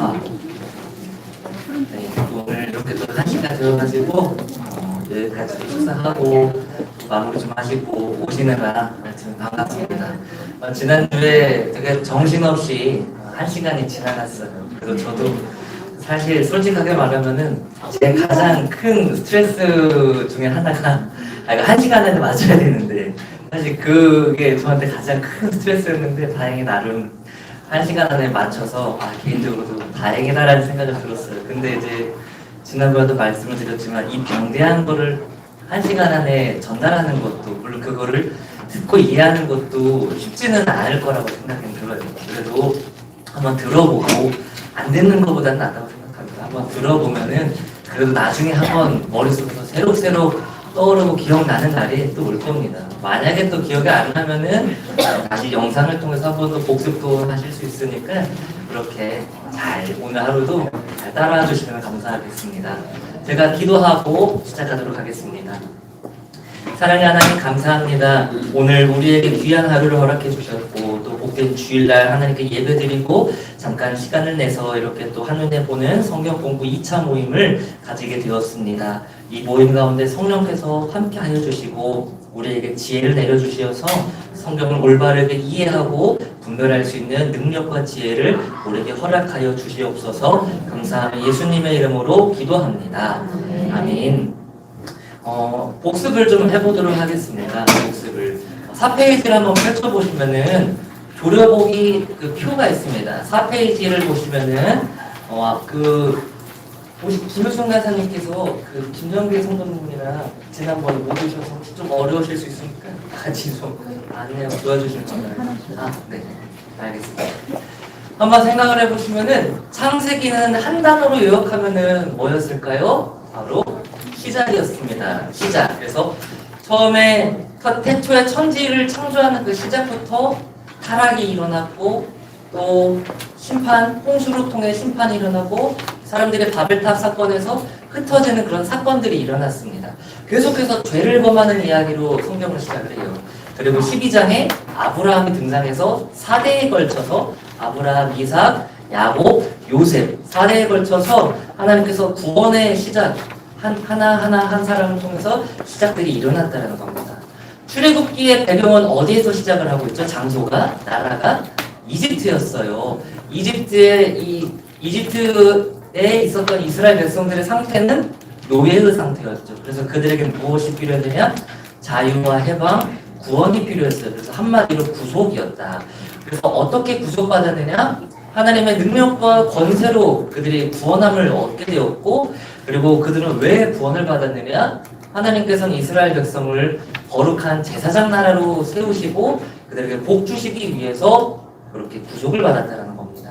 아, 네, 오늘 이렇게 또 1시간 되어가지고 여기까지 식사하고 마무리 좀 하시고 오시느라 지금 반갑습니다. 지난주에 되게 정신없이 1시간이 지나갔어요. 그래서 저도 사실 솔직하게 말하면은 제 가장 큰 스트레스 중에 하나가 1시간 안에 맞춰야 되는데 사실 그게 저한테 가장 큰 스트레스였는데 다행히 나름 1시간 안에 맞춰서 개인적으로도 다행이다라는 생각을 들었어요. 근데 이제 지난번에도 말씀을 드렸지만 이 방대한 거를 1시간 안에 전달하는 것도 물론 그거를 듣고 이해하는 것도 쉽지는 않을 거라고 생각이 들어요. 그래도 한번 들어보고 안 듣는 것보다는 낫다고 생각합니다. 한번 들어보면은 그래도 나중에 한번 머릿속에서 새록새록 떠오르고 기억나는 날이 또 올 겁니다. 만약에 또 기억이 안 나면은 다시 영상을 통해서 한 번 더 복습도 하실 수 있으니까 그렇게 잘 오늘 하루도 잘 따라와 주시면 감사하겠습니다. 제가 기도하고 시작하도록 하겠습니다. 사랑의 하나님 감사합니다. 오늘 우리에게 귀한 하루를 허락해 주셨고 또 복된 주일날 하나님께 예배드리고 잠깐 시간을 내서 이렇게 또 한눈에 보는 성경 공부 2차 모임을 가지게 되었습니다. 이 모임 가운데 성령께서 함께 하여 주시고 우리에게 지혜를 내려주셔서 성경을 올바르게 이해하고 분별할 수 있는 능력과 지혜를 우리에게 허락하여 주시옵소서. 감사하며 예수님의 이름으로 기도합니다. 아멘. 복습을 좀 해보도록 하겠습니다. 복습을 4페이지를 한번 펼쳐보시면은 조려보기 그 표가 있습니다. 4페이지를 보시면은 김효성 가사님께서 그 김정길 성도님이랑 지난번에 못 오셔서 혹시 좀 어려우실 수 있으니까 같이 좀 안내 도와주실 건가요? 네, 알겠습니다. 한번 생각을 해보시면은 창세기는 한 단어로 요약하면은 뭐였을까요? 바로 시작이었습니다. 시작. 그래서 처음에 태초에 천지를 창조하는 그 시작부터 타락이 일어났고 또 심판, 홍수를 통해 심판이 일어나고 사람들의 바벨탑 사건에서 흩어지는 그런 사건들이 일어났습니다. 계속해서 죄를 범하는 이야기로 성경을 시작을 해요. 그리고 12장에 아브라함이 등장해서 4대에 걸쳐서 아브라함, 이삭, 야곱, 요셉 4대에 걸쳐서 하나님께서 구원의 시작 하나하나 한 사람을 통해서 시작들이 일어났다는 겁니다. 출애굽기의 배경은 어디에서 시작을 하고 있죠? 장소가, 나라가 이집트였어요. 이집트에 있었던 이스라엘 백성들의 상태는 노예의 상태였죠. 그래서 그들에게 무엇이 필요했느냐? 자유와 해방, 구원이 필요했어요. 그래서 한마디로 구속이었다. 그래서 어떻게 구속받았느냐? 하나님의 능력과 권세로 그들이 구원함을 얻게 되었고, 그리고 그들은 왜 구원을 받았느냐? 하나님께서는 이스라엘 백성을 거룩한 제사장 나라로 세우시고 그들에게 복 주시기 위해서 그렇게 구속을 받았다는 겁니다.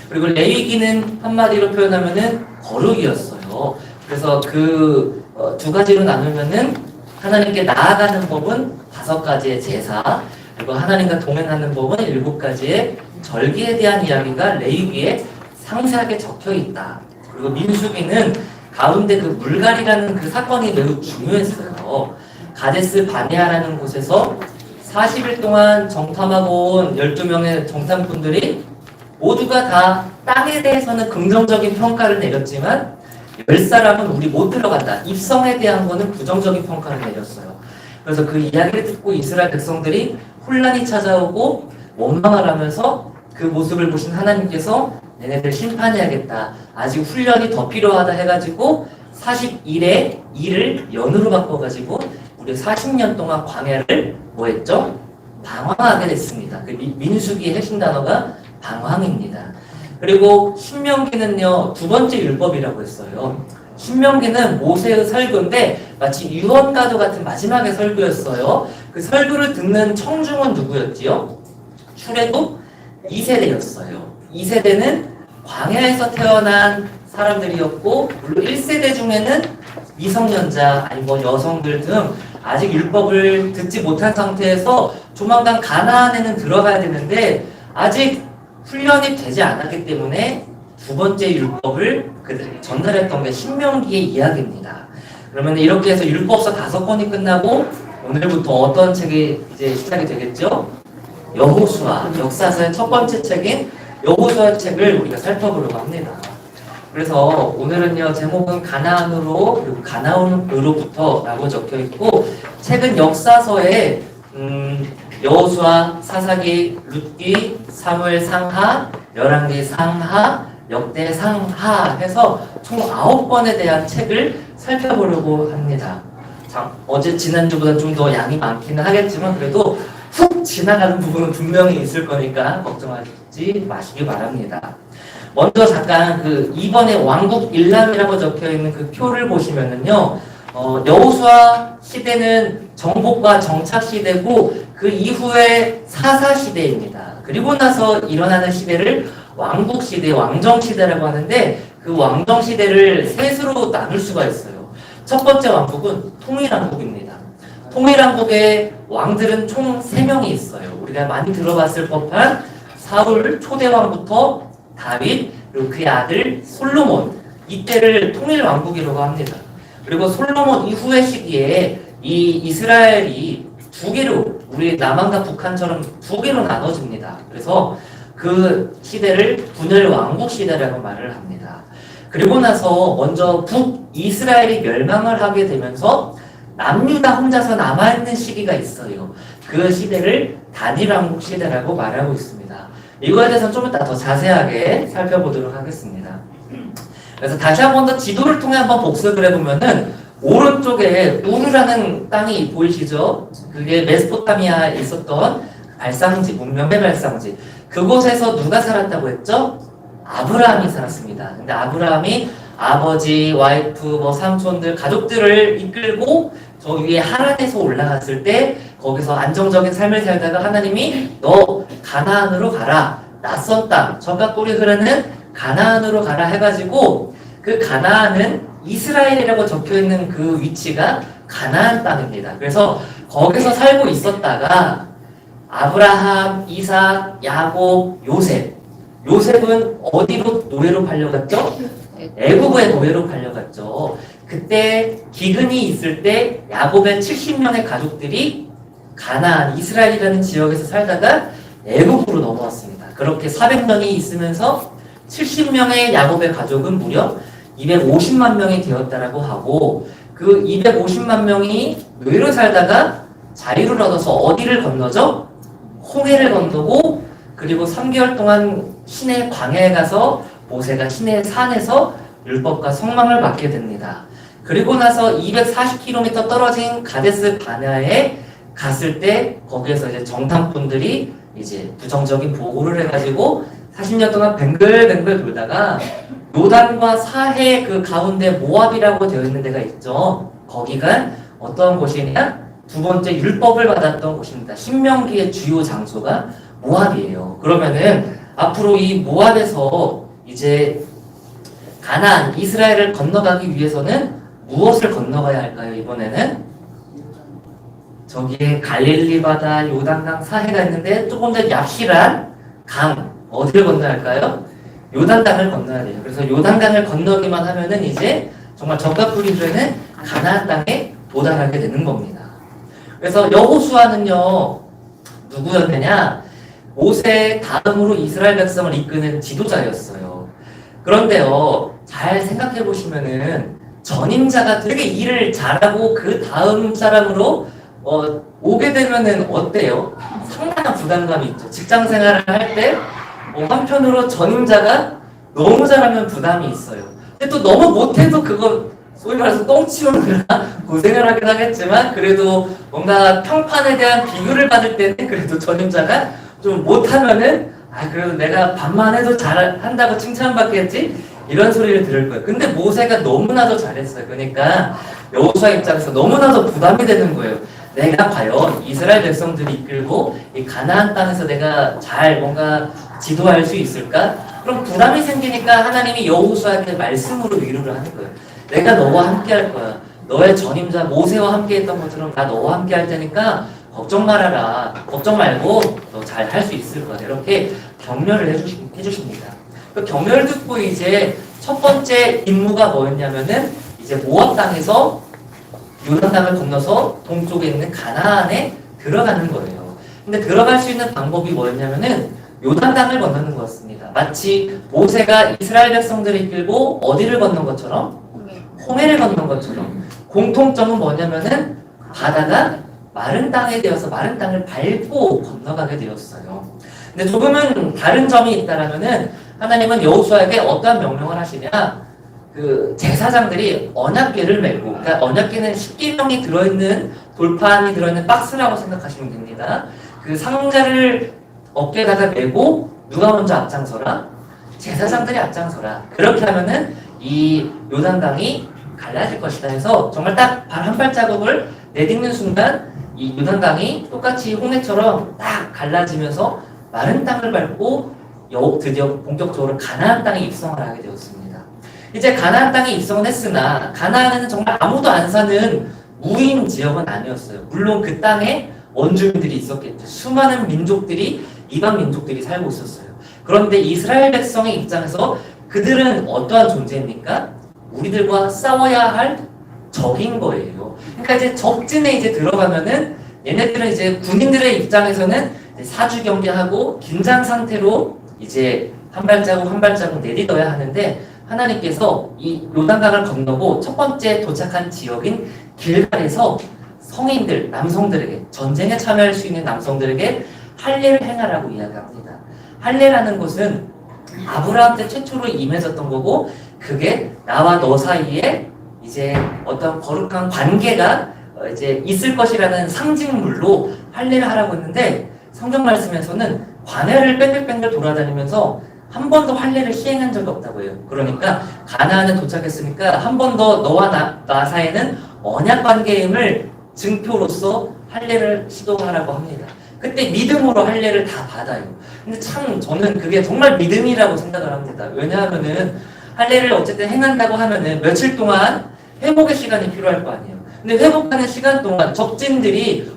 그리고 레위기는 한마디로 표현하면은 거룩이었어요. 그래서 그 두 가지로 나누면은 하나님께 나아가는 법은 5가지의 제사, 그리고 하나님과 동행하는 법은 7가지의 절기에 대한 이야기가 레위기에 상세하게 적혀 있다. 그리고 민수기는 가운데 그 물갈이라는 그 사건이 매우 중요했어요. 가데스 바네아라는 곳에서 40일 동안 정탐하고 온 12명의 정탐꾼들이 모두가 다 땅에 대해서는 긍정적인 평가를 내렸지만 10사람은 우리 못 들어간다. 입성에 대한 거는 부정적인 평가를 내렸어요. 그래서 그 이야기를 듣고 이스라엘 백성들이 혼란이 찾아오고 원망을 하면서 그 모습을 보신 하나님께서 얘네들 심판해야겠다. 아직 훈련이 더 필요하다 해가지고 40일에 일을 연으로 바꿔가지고 우리 40년 동안 광야를 뭐 했죠? 방황하게 됐습니다. 그 민수기의 핵심 단어가 방황입니다. 그리고 신명기는요 2번째 율법이라고 했어요. 신명기는 모세의 설교인데 마치 유언가도 같은 마지막의 설교였어요. 그 설교를 듣는 청중은 누구였지요? 출애굽 2세대였어요. 2세대는 광야에서 태어난 사람들이었고 물론 1세대 중에는 미성년자 아니면 여성들 등 아직 율법을 듣지 못한 상태에서 조만간 가나안에는 들어가야 되는데 아직 훈련이 되지 않았기 때문에 2번째 율법을 그들에게 전달했던 게 신명기의 이야기입니다. 그러면 이렇게 해서 율법서 5권이 끝나고 오늘부터 어떤 책이 이제 시작이 되겠죠? 여호수아, 역사서의 첫 번째 책인 여호수아 책을 우리가 살펴보려고 합니다. 그래서 오늘은요, 제목은 가나안으로 그리고 가나안으로부터라고 적혀 있고, 책은 역사서에 여호수아, 사사기, 룻기, 사무엘 상하, 열왕기 상하, 역대 상하 해서 총 9권에 대한 책을 살펴보려고 합니다. 자, 지난주보다 좀 더 양이 많기는 하겠지만 그래도 훅 지나가는 부분은 분명히 있을 거니까 걱정하지 마시기 바랍니다. 먼저 잠깐 그 2번에 왕국 일람이라고 적혀 있는 그 표를 보시면은요, 여호수아 시대는 정복과 정착 시대고 그 이후에 사사 시대입니다. 그리고 나서 일어나는 시대를 왕국 시대, 왕정 시대라고 하는데 그 왕정 시대를 셋으로 나눌 수가 있어요. 첫 번째 왕국은 통일왕국입니다. 통일왕국의 왕들은 총 3명이 있어요. 우리가 많이 들어봤을 법한 사울 초대왕부터 다윗, 그리고 그의 아들 솔로몬, 이때를 통일왕국이라고 합니다. 그리고 솔로몬 이후의 시기에 이 이스라엘이 두 개로, 우리 남한과 북한처럼 두 개로 나눠집니다. 그래서 그 시대를 분열왕국 시대라고 말을 합니다. 그리고 나서 먼저 북이스라엘이 멸망을 하게 되면서 남유다 혼자서 남아있는 시기가 있어요. 그 시대를 단일왕국 시대라고 말하고 있습니다. 이거에 대해서 좀 이따 더 자세하게 살펴보도록 하겠습니다. 그래서 다시 한 번 더 지도를 통해 한번 복습을 해보면은 오른쪽에 우르라는 땅이 보이시죠? 그게 메소포타미아에 있었던 발상지, 문명의 발상지. 그곳에서 누가 살았다고 했죠? 아브라함이 살았습니다. 근데 아브라함이 아버지, 와이프, 삼촌들, 가족들을 이끌고 저 위에 하란에서 올라갔을 때 거기서 안정적인 삶을 살다가 하나님이 너 가나안으로 가라. 낯선 땅, 젖과 꿀이 흐르는 가나안으로 가라 해가지고 그 가나안은 이스라엘이라고 적혀있는 그 위치가 가나안 땅입니다. 그래서 거기서 살고 있었다가 아브라함, 이삭, 야곱, 요셉. 요셉은 어디로 노예로 팔려갔죠? 애굽의 노예로 팔려갔죠. 그때 기근이 있을 때 야곱의 70명의 가족들이 가나안, 이스라엘이라는 지역에서 살다가 애굽으로 넘어왔습니다. 그렇게 400년이 있으면서 70명의 야곱의 가족은 무려 250만 명이 되었다라고 하고 그 250만 명이 노예로 살다가 자유를 얻어서 어디를 건너죠? 홍해를 건너고 그리고 3개월 동안 시내 광야에 가서 모세가 시내 산에서 율법과 성망을 받게 됩니다. 그리고 나서 240km 떨어진 가데스 바네아에 갔을 때 거기에서 이제 정탐꾼들이 이제 부정적인 보고를 해가지고 40년 동안 뱅글뱅글 돌다가 요단과 사해 그 가운데 모압이라고 되어 있는 데가 있죠. 거기가 어떤 곳이냐? 두 번째 율법을 받았던 곳입니다. 신명기의 주요 장소가 모압이에요. 그러면은 앞으로 이 모압에서 이제 가나안, 이스라엘을 건너가기 위해서는 무엇을 건너가야 할까요? 이번에는 저기에 갈릴리 바다, 요단강 사해가 있는데 조금 더 얍실한 강, 어디를 건너야 할까요? 요단강을 건너야 돼요. 그래서 요단강을 건너기만 하면은 이제 정말 젖과 꿀이 흐르는 가나안 땅에 도달하게 되는 겁니다. 그래서 여호수아는요 누구였느냐? 모세 다음으로 이스라엘 백성을 이끄는 지도자였어요. 그런데요 잘 생각해 보시면은 전임자가 되게 일을 잘하고 그 다음 사람으로 오게 되면은 어때요? 상당한 부담감이 있죠. 직장 생활을 할 때 한편으로 전임자가 너무 잘하면 부담이 있어요. 근데 또 너무 못해도 그거 소위 말해서 똥 치우느라 고생을 하긴 하겠지만 그래도 뭔가 평판에 대한 비교를 받을 때는 그래도 전임자가 좀 못하면은 그래도 내가 반만 해도 잘한다고 칭찬받겠지? 이런 소리를 들을 거예요. 근데 모세가 너무나도 잘했어요. 그러니까 여호수아 입장에서 너무나도 부담이 되는 거예요. 내가 과연 이스라엘 백성들이 이끌고 이 가나안 땅에서 내가 잘 뭔가 지도할 수 있을까? 그럼 부담이 생기니까 하나님이 여호수아에게 말씀으로 위로를 하는 거예요. 내가 너와 함께 할 거야. 너의 전임자 모세와 함께 했던 것처럼 나 너와 함께 할 테니까 걱정 말아라. 걱정 말고 너 잘 할 수 있을 거야. 이렇게 격려를 해주십니다. 그 격려를 듣고 이제 첫 번째 임무가 뭐였냐면은 이제 모압 땅에서 요단강을 건너서 동쪽에 있는 가나안에 들어가는 거예요. 근데 들어갈 수 있는 방법이 뭐였냐면은 요단강을 건너는 거였습니다. 마치 모세가 이스라엘 백성들을 이끌고 어디를 건넌 것처럼 홍해를 건넌 것처럼 공통점은 뭐냐면은 바다가 마른 땅에 되어서 마른 땅을 밟고 건너가게 되었어요. 근데 조금은 다른 점이 있다라면은 하나님은 여호수아에게 어떠한 명령을 하시냐? 그 제사장들이 언약궤를 메고, 그러니까 언약궤는 십계명이 들어있는 돌판이 들어있는 박스라고 생각하시면 됩니다. 그 상자를 어깨에다가 메고 누가 먼저 앞장서라? 제사장들이 앞장서라. 그렇게 하면은 이 요단강이 갈라질 것이다 해서 정말 딱 발 한 발자국을 내딛는 순간 이 요단강이 똑같이 홍해처럼 딱 갈라지면서 마른 땅을 밟고 드디어 본격적으로 가나안 땅에 입성을 하게 되었습니다. 이제 가나안 땅에 입성은 했으나 가나안은 정말 아무도 안 사는 무인 지역은 아니었어요. 물론 그 땅에 원주민들이 있었겠죠. 수많은 민족들이 이방 민족들이 살고 있었어요. 그런데 이스라엘 백성의 입장에서 그들은 어떠한 존재입니까? 우리들과 싸워야 할 적인 거예요. 그러니까 이제 적진에 이제 들어가면은 얘네들은 이제 군인들의 입장에서는 사주 경계하고 긴장 상태로 이제 한 발자국 한 발자국 내딛어야 하는데 하나님께서 이 요단강을 건너고 첫 번째 도착한 지역인 길갈에서 성인들, 남성들에게 전쟁에 참여할 수 있는 남성들에게 할례를 행하라고 이야기합니다. 할례라는 것은 아브라함 때 최초로 임해졌던 거고 그게 나와 너 사이에 이제 어떤 거룩한 관계가 이제 있을 것이라는 상징물로 할례를 하라고 했는데 성경 말씀에서는 광야를 뺑글뺑글 돌아다니면서 한 번도 할례를 시행한 적이 없다고 해요. 그러니까 가나안에 도착했으니까 한 번 더 너와 나 사이에는 언약 관계임을 증표로서 할례를 시도하라고 합니다. 그때 믿음으로 할례를 다 받아요. 근데 참 저는 그게 정말 믿음이라고 생각을 합니다. 왜냐하면은 할례를 어쨌든 행한다고 하면은 며칠 동안 회복의 시간이 필요할 거 아니에요. 근데 회복하는 시간 동안 적진들이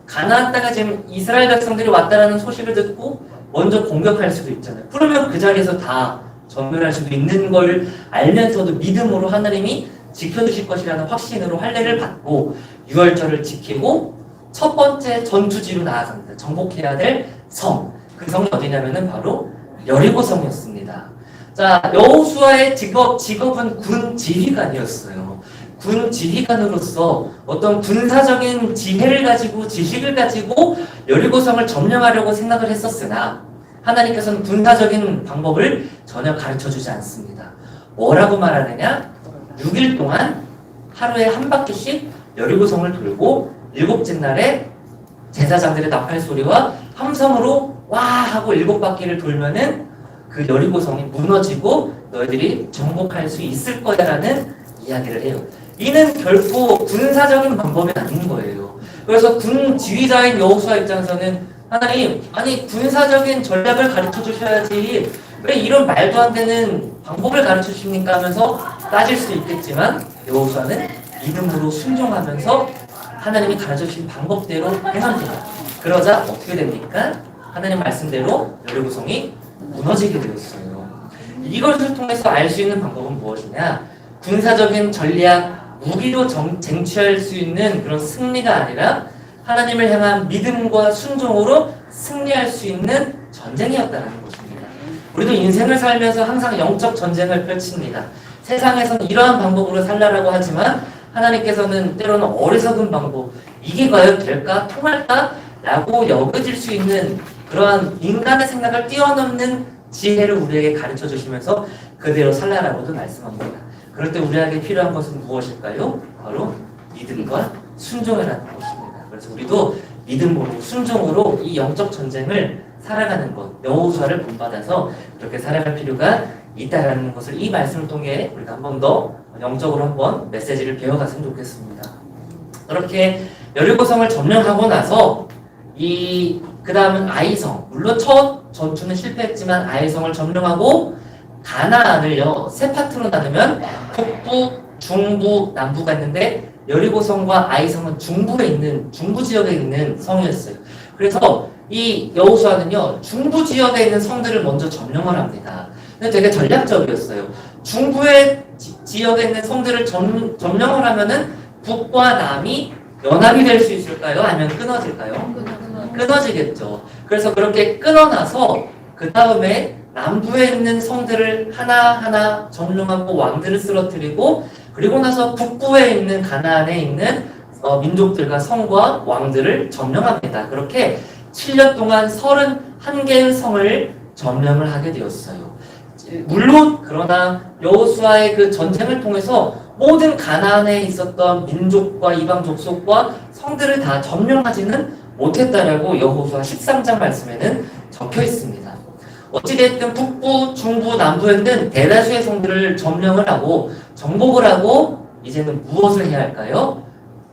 가나안 땅에 지금 이스라엘 백성들이 왔다라는 소식을 듣고 먼저 공격할 수도 있잖아요. 그러면 그 자리에서 다 전멸할 수도 있는 걸 알면서도 믿음으로 하나님이 지켜주실 것이라는 확신으로 할례를 받고 유월절을 지키고 첫 번째 전투지로 나아갑니다. 정복해야 될 성. 그 성이 어디냐면은 바로 여리고성이었습니다. 자, 여호수아의 직업은 군 지휘관이었어요. 군 지휘관으로서 어떤 군사적인 지혜를 가지고 지식을 가지고 여리고성을 점령하려고 생각을 했었으나 하나님께서는 군사적인 방법을 전혀 가르쳐주지 않습니다. 뭐라고 말하느냐? 6일 동안 하루에 한 바퀴씩 여리고성을 돌고 일곱째 날에 제사장들의 나팔 소리와 함성으로 와 하고 7바퀴를 돌면은 그 여리고성이 무너지고 너희들이 정복할 수 있을 거야라는 이야기를 해요. 이는 결코 군사적인 방법이 아닌 거예요. 그래서 군 지휘자인 여호수아 입장에서는 하나님, 아니 군사적인 전략을 가르쳐 주셔야지 왜 이런 말도 안 되는 방법을 가르쳐 주십니까 하면서 따질 수 있겠지만 여호수아는 믿음으로 순종하면서 하나님이 가르쳐 주신 방법대로 행합니다. 그러자 어떻게 됩니까? 하나님 말씀대로 여리고성이 무너지게 되었어요. 이것을 통해서 알 수 있는 방법은 무엇이냐? 군사적인 전략, 무기로 쟁취할 수 있는 그런 승리가 아니라 하나님을 향한 믿음과 순종으로 승리할 수 있는 전쟁이었다는 것입니다. 우리도 인생을 살면서 항상 영적 전쟁을 펼칩니다. 세상에서는 이러한 방법으로 살라라고 하지만 하나님께서는 때로는 어리석은 방법, 이게 과연 될까? 통할까? 라고 여겨질 수 있는 그러한 인간의 생각을 뛰어넘는 지혜를 우리에게 가르쳐 주시면서 그대로 살라라고도 말씀합니다. 그럴 때 우리에게 필요한 것은 무엇일까요? 바로 믿음과 순종이라는 것입니다. 그래서 우리도 믿음으로 순종으로 이 영적 전쟁을 살아가는 것, 여호수아를 본받아서 그렇게 살아갈 필요가 있다라는 것을 이 말씀을 통해 우리가 한 번 더 영적으로 한번 메시지를 배워갔으면 좋겠습니다. 그렇게 여리고성을 점령하고 나서 그 다음은 아이성, 물론 첫 전투는 실패했지만 아이성을 점령하고 가나안을요 세 파트로 나누면 북부, 중부, 남부가 있는데 여리고성과 아이성은 중부 지역에 있는 성이었어요. 그래서 이 여호수아는요 중부 지역에 있는 성들을 먼저 점령을 합니다. 근데 되게 전략적이었어요. 중부의 지역에 있는 성들을 점령을 하면은 북과 남이 연합이 될 수 있을까요? 아니면 끊어질까요? 끊어지겠죠. 그래서 그렇게 끊어놔서 그 다음에 남부에 있는 성들을 하나하나 점령하고 왕들을 쓰러뜨리고 그리고 나서 북부에 있는 가나안에 있는 민족들과 성과 왕들을 점령합니다. 그렇게 7년 동안 31개의 성을 점령을 하게 되었어요. 물론 그러나 여호수아의 그 전쟁을 통해서 모든 가나안에 있었던 민족과 이방 족속과 성들을 다 점령하지는 못했다라고 여호수아 13장 말씀에는 적혀 있습니다. 어찌됐든 북부, 중부, 남부에 있는 대다수의 성들을 점령을 하고 정복을 하고 이제는 무엇을 해야 할까요?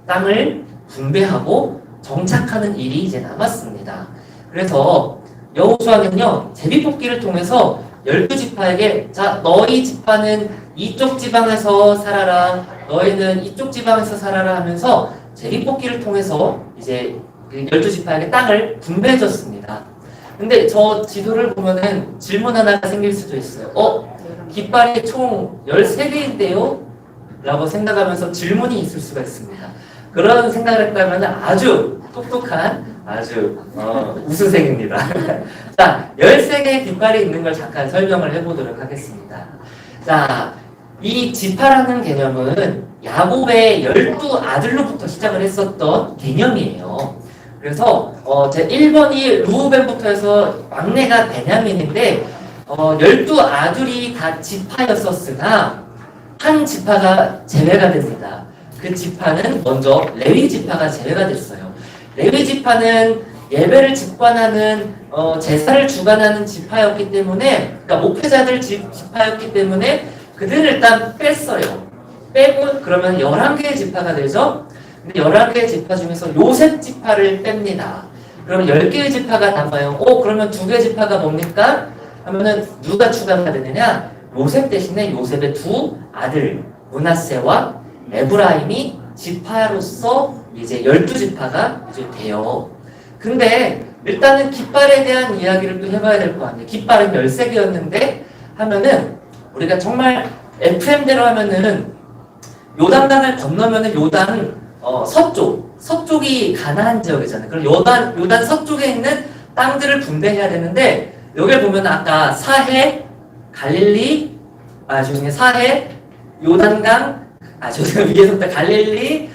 땅을 분배하고 정착하는 일이 이제 남았습니다. 그래서 여호수아는요 제비뽑기를 통해서 12지파에게 자 너희 지파는 이쪽 지방에서 살아라 너희는 이쪽 지방에서 살아라 하면서 제비뽑기를 통해서 이제 12지파에게 땅을 분배해줬습니다. 근데 저 지도를 보면은 질문 하나가 생길 수도 있어요. 깃발이 총 13개인데요? 라고 생각하면서 질문이 있을 수가 있습니다. 그런 생각을 했다면 아주 똑똑한 아주 우수생입니다. 자, 13개의 깃발이 있는 걸 잠깐 설명을 해보도록 하겠습니다. 자, 이 지파라는 개념은 야곱의 12아들로부터 시작을 했었던 개념이에요. 그래서 제 1번이 루벤부터 해서 막내가 베냐민인데 12아들이 다 지파였었으나 한 지파가 제외가 됩니다. 그 지파는 먼저 레위 지파가 제외가 됐어요. 레위 지파는 예배를 직관하는 제사를 주관하는 지파였기 때문에 그러니까 목회자들 지파였기 때문에 그들을 일단 뺐어요. 빼고 그러면 11개의 지파가 되죠. 근데 11개의 지파 중에서 요셉 지파를 뺍니다. 그러면 10개의 지파가 남아요. 그러면 2개 지파가 뭡니까? 하면은 누가 추가가 되느냐? 요셉 대신에 요셉의 두 아들 므낫세와 에브라임이 지파로서 이제 12지파가 이제 돼요. 근데 일단은 깃발에 대한 이야기를 또 해봐야 될 거 아니에요. 깃발은 13개였는데 하면은 우리가 정말 FM대로 하면은 요단강을 건너면은 요단 서쪽이 가나안 지역이잖아요. 그럼 요단 서쪽에 있는 땅들을 분배해야 되는데 여기를 보면 아까 사해, 갈릴리, 사해, 요단강, 위에서부터 갈릴리,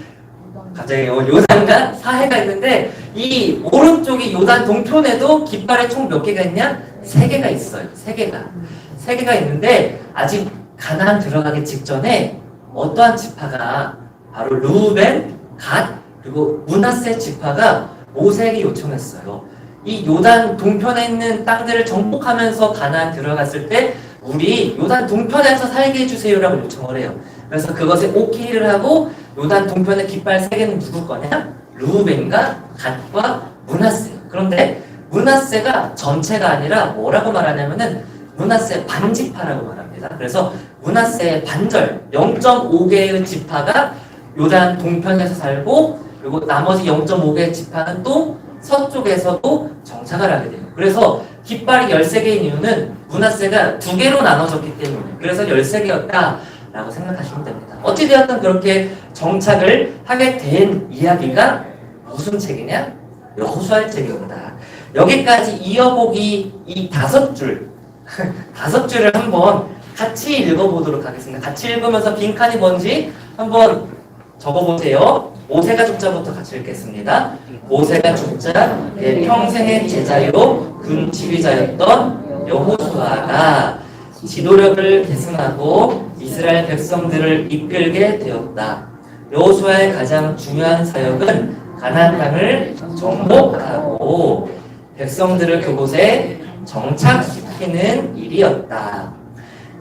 갑자기 요단강, 사해가 있는데 이 오른쪽이 요단 동편에도 깃발에 총 몇 개가 있냐? 3개가 있어요. 3개가 있는데 아직 가나안 들어가기 직전에 어떠한 지파가 바로 루벤, 갓, 그리고 므낫세 지파가 모세에게 요청했어요. 이 요단 동편에 있는 땅들을 정복하면서 가나안 들어갔을 때 우리 요단 동편에서 살게 해주세요라고 요청을 해요. 그래서 그것에 오케이를 하고 요단 동편의 깃발 3개는 누구 거냐? 루벤과 갓과 므낫세. 그런데 므낫세가 전체가 아니라 뭐라고 말하냐면은 므낫세 반지파라고 말합니다. 그래서 므낫세의 반절 0.5개의 지파가 요단 동편에서 살고 그리고 나머지 0.5개의 지파는 또 서쪽에서도 정착을 하게 돼요. 그래서 깃발이 13개인 이유는 므낫세가 2개로 나눠졌기 때문에 그래서 13개였다라고 생각하시면 됩니다. 어찌되었든 그렇게 정착을 하게 된 이야기가 무슨 책이냐? 여호수아의 책입니다. 여기까지 이어보기 이 5줄 5줄을 한번 같이 읽어보도록 하겠습니다. 같이 읽으면서 빈칸이 뭔지 한번 적어보세요. 모세가 죽자부터 같이 읽겠습니다. 모세가 죽자 내 평생의 제자요 군 지휘자였던 여호수아가 지도력을 계승하고 이스라엘 백성들을 이끌게 되었다. 여호수아의 가장 중요한 사역은 가나안 땅을 정복하고 백성들을 그곳에 정착시키는 일이었다.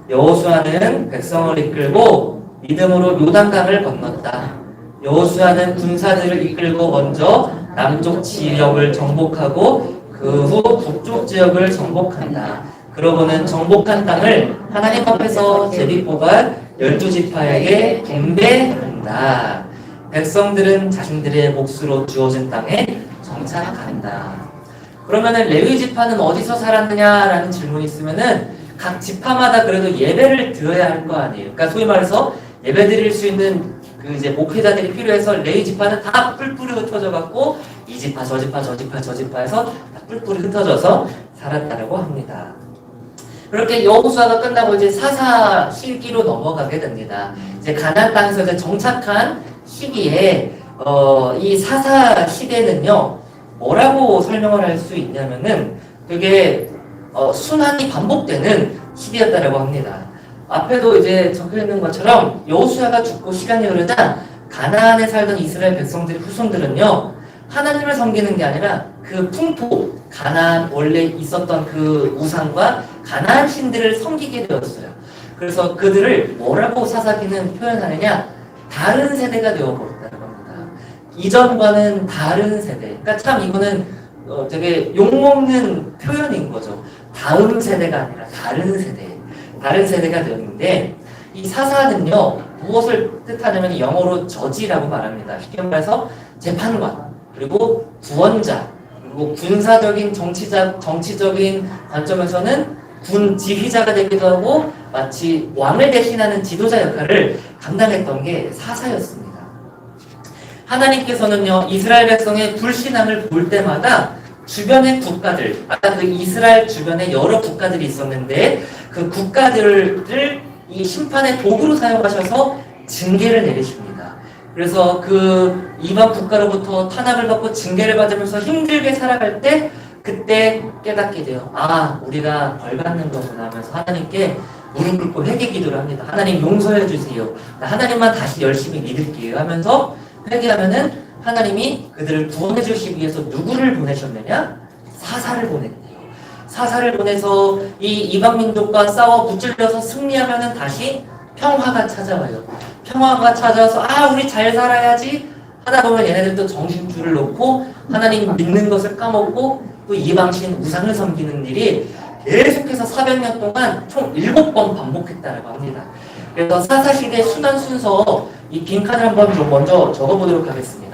여호수아는 백성을 이끌고 믿음으로 요단강을 건넜다. 여호수아는 군사들을 이끌고 먼저 남쪽 지역을 정복하고 그 후 북쪽 지역을 정복한다. 그러고는 정복한 땅을 하나님 앞에서 제비 뽑아 12지파에게 분배한다. 백성들은 자신들의 몫으로 주어진 땅에 정착한다. 그러면은 레위 지파는 어디서 살았느냐라는 질문이 있으면은 각 지파마다 그래도 예배를 드려야 할 거 아니에요. 그러니까 소위 말해서 예배 드릴 수 있는 그 이제 목회자들이 필요해서 레위 지파는 다 뿔뿔이 흩어져 갖고 이 지파 저 지파 저 지파 저 지파에서 다 뿔뿔이 흩어져서 살았다라고 합니다. 그렇게 여호수아가 끝나고 이제 사사 시기로 넘어가게 됩니다. 이제 가나안 땅에서 이제 정착한 시기에 이 사사 시대는요 뭐라고 설명을 할 수 있냐면은 되게 순환이 반복되는 시기였다라고 합니다. 앞에도 이제 적혀 있는 것처럼 여호수아가 죽고 시간이 흐르자 가나안에 살던 이스라엘 백성들의 후손들은요 하나님을 섬기는 게 아니라 그 풍토 가나안 원래 있었던 그 우상과 가나안 신들을 섬기게 되었어요. 그래서 그들을 뭐라고 사사기는 표현하느냐 다른 세대가 되어버렸다고 합니다. 이전과는 다른 세대. 그러니까 참 이거는 되게 욕먹는 표현인 거죠. 다음 세대가 아니라 다른 세대. 다른 세대가 되었는데 이 사사는요 무엇을 뜻하냐면 영어로 저지라고 말합니다. 쉽게 말해서 재판관 그리고 구원자 그리고 군사적인 정치적인 관점에서는 군 지휘자가 되기도 하고 마치 왕을 대신하는 지도자 역할을 감당했던 게 사사였습니다. 하나님께서는요 이스라엘 백성의 불신앙을 볼 때마다 주변의 국가들, 아까 그 이스라엘 주변에 여러 국가들이 있었는데 그 국가들을 이 심판의 도구로 사용하셔서 징계를 내리십니다. 그래서 그 이방 국가로부터 탄압을 받고 징계를 받으면서 힘들게 살아갈 때 그때 깨닫게 돼요. 아, 우리가 벌 받는 거구나 하면서 하나님께 무릎 꿇고 회개 기도를 합니다. 하나님 용서해 주세요. 나 하나님만 다시 열심히 믿을게요 하면서 회개하면은 하나님이 그들을 구원해 주시기 위해서 누구를 보내셨느냐? 사사를 보냈대요. 사사를 보내서 이 이방 민족과 싸워 무찔려서 승리하면은 다시 평화가 찾아와요. 평화가 찾아와서 아 우리 잘 살아야지 하다 보면 얘네들도 정신줄을 놓고 하나님 믿는 것을 까먹고 또 이방신 우상을 섬기는 일이 계속해서 400년 동안 총 7번 반복했다고 합니다. 그래서 사사시대 순환 순서 이 빈칸을 한번 좀 먼저 적어보도록 하겠습니다.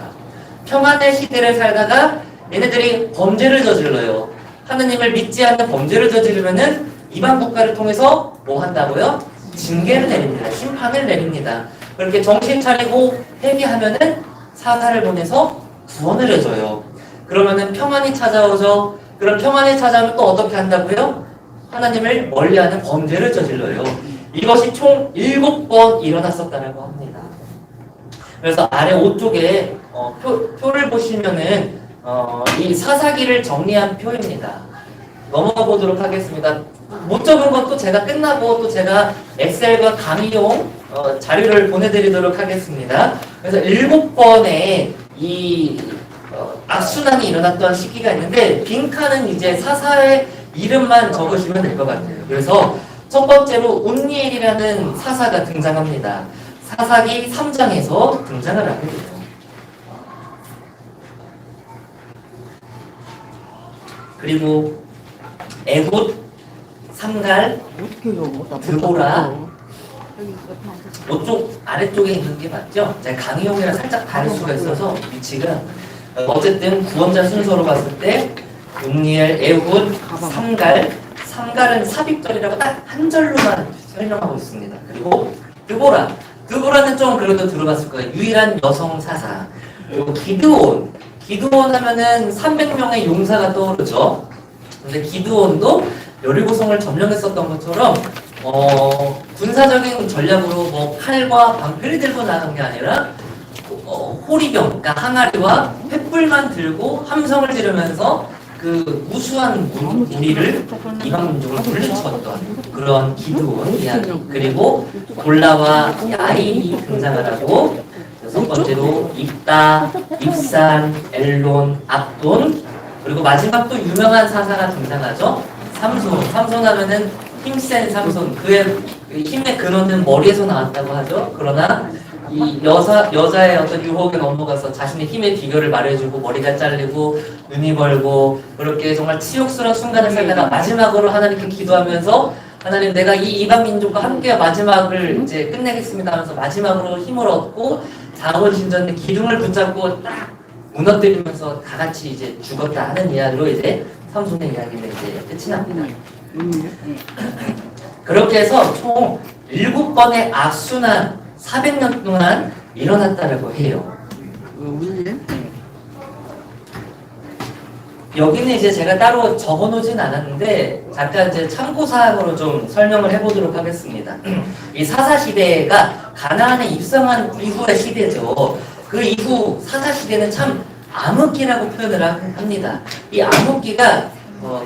평안의 시대를 살다가 얘네들이 범죄를 저질러요. 하느님을 믿지 않는 범죄를 저지르면은 이방 국가를 통해서 뭐 한다고요? 징계를 내립니다. 심판을 내립니다. 그렇게 정신 차리고 회개하면은 사사를 보내서 구원을 해줘요. 그러면은 평안이 찾아오죠. 그럼 평안이 찾아오면 또 어떻게 한다고요? 하나님을 멀리하는 범죄를 저질러요. 이것이 총 7번 일어났었다고 합니다. 그래서 아래 오쪽에 표를 보시면은 이 사사기를 정리한 표입니다. 넘어가 보도록 하겠습니다. 못 적은 것도 제가 끝나고 또 제가 엑셀과 강의용 자료를 보내드리도록 하겠습니다. 그래서 7번의 이 악순환이 일어났던 시기가 있는데 빈칸은 이제 사사의 이름만 적으시면 될 것 같아요. 그래서 첫 번째로 온니엘이라는 사사가 등장합니다. 사사기 3장에서 등장을 하게 돼요. 그리고 에굿, 삼갈, 드보라 이쪽 아래쪽에 있는 게 맞죠? 제가 강의용이랑 살짝 다를 수가 있어서 위치가 어쨌든 구원자 순서로 봤을 때 온니엘, 에굿, 삼갈은 삽입절이라고 딱 한 절로만 설명하고 있습니다. 그리고 드보라는 좀 그래도 들어봤을 거예요. 유일한 여성 사사. 그리고 기드온 하면은 300명의 용사가 떠오르죠. 근데 기드온도 여리고성을 점령했었던 것처럼 군사적인 전략으로 뭐 칼과 방패를 들고 나간 게 아니라 호리병, 그러니까 항아리와 횃불만 들고 함성을 지르면서 그 무수한 무리를 이방 민족을 물리쳤던 그런 기드온 이야기. 그리고 골라와 야인이 등장을 하고 여섯 번째로 입다, 입산, 엘론, 압돈 그리고 마지막 또 유명한 사사가 등장하죠. 삼손 하면은 힘센 삼손. 그의 힘의 근원은 머리에서 나왔다고 하죠. 그러나 이 여자의 어떤 유혹에 넘어가서 자신의 힘의 비결을 말해주고 머리가 잘리고 눈이 벌고 그렇게 정말 치욕스러운 순간을 살다가 마지막으로 하나님께 기도하면서 하나님 내가 이 이방 민족과 함께 마지막을 이제 끝내겠습니다 하면서 마지막으로 힘을 얻고 자원신전의 기둥을 붙잡고 딱 무너뜨리면서 다 같이 이제 죽었다 하는 이야기로 이제 삼손의 이야기는 이제 끝이 납니다. 그렇게 해서 총 7번의 악순환 400년 동안 일어났다고 해요. 여기는 이제 제가 따로 적어놓진 않았는데 잠깐 이제 참고사항으로 좀 설명을 해보도록 하겠습니다. 이 사사시대가 가나안에 입성한 이후의 시대죠. 그 이후 사사시대는 참 암흑기라고 표현을 합니다. 이 암흑기가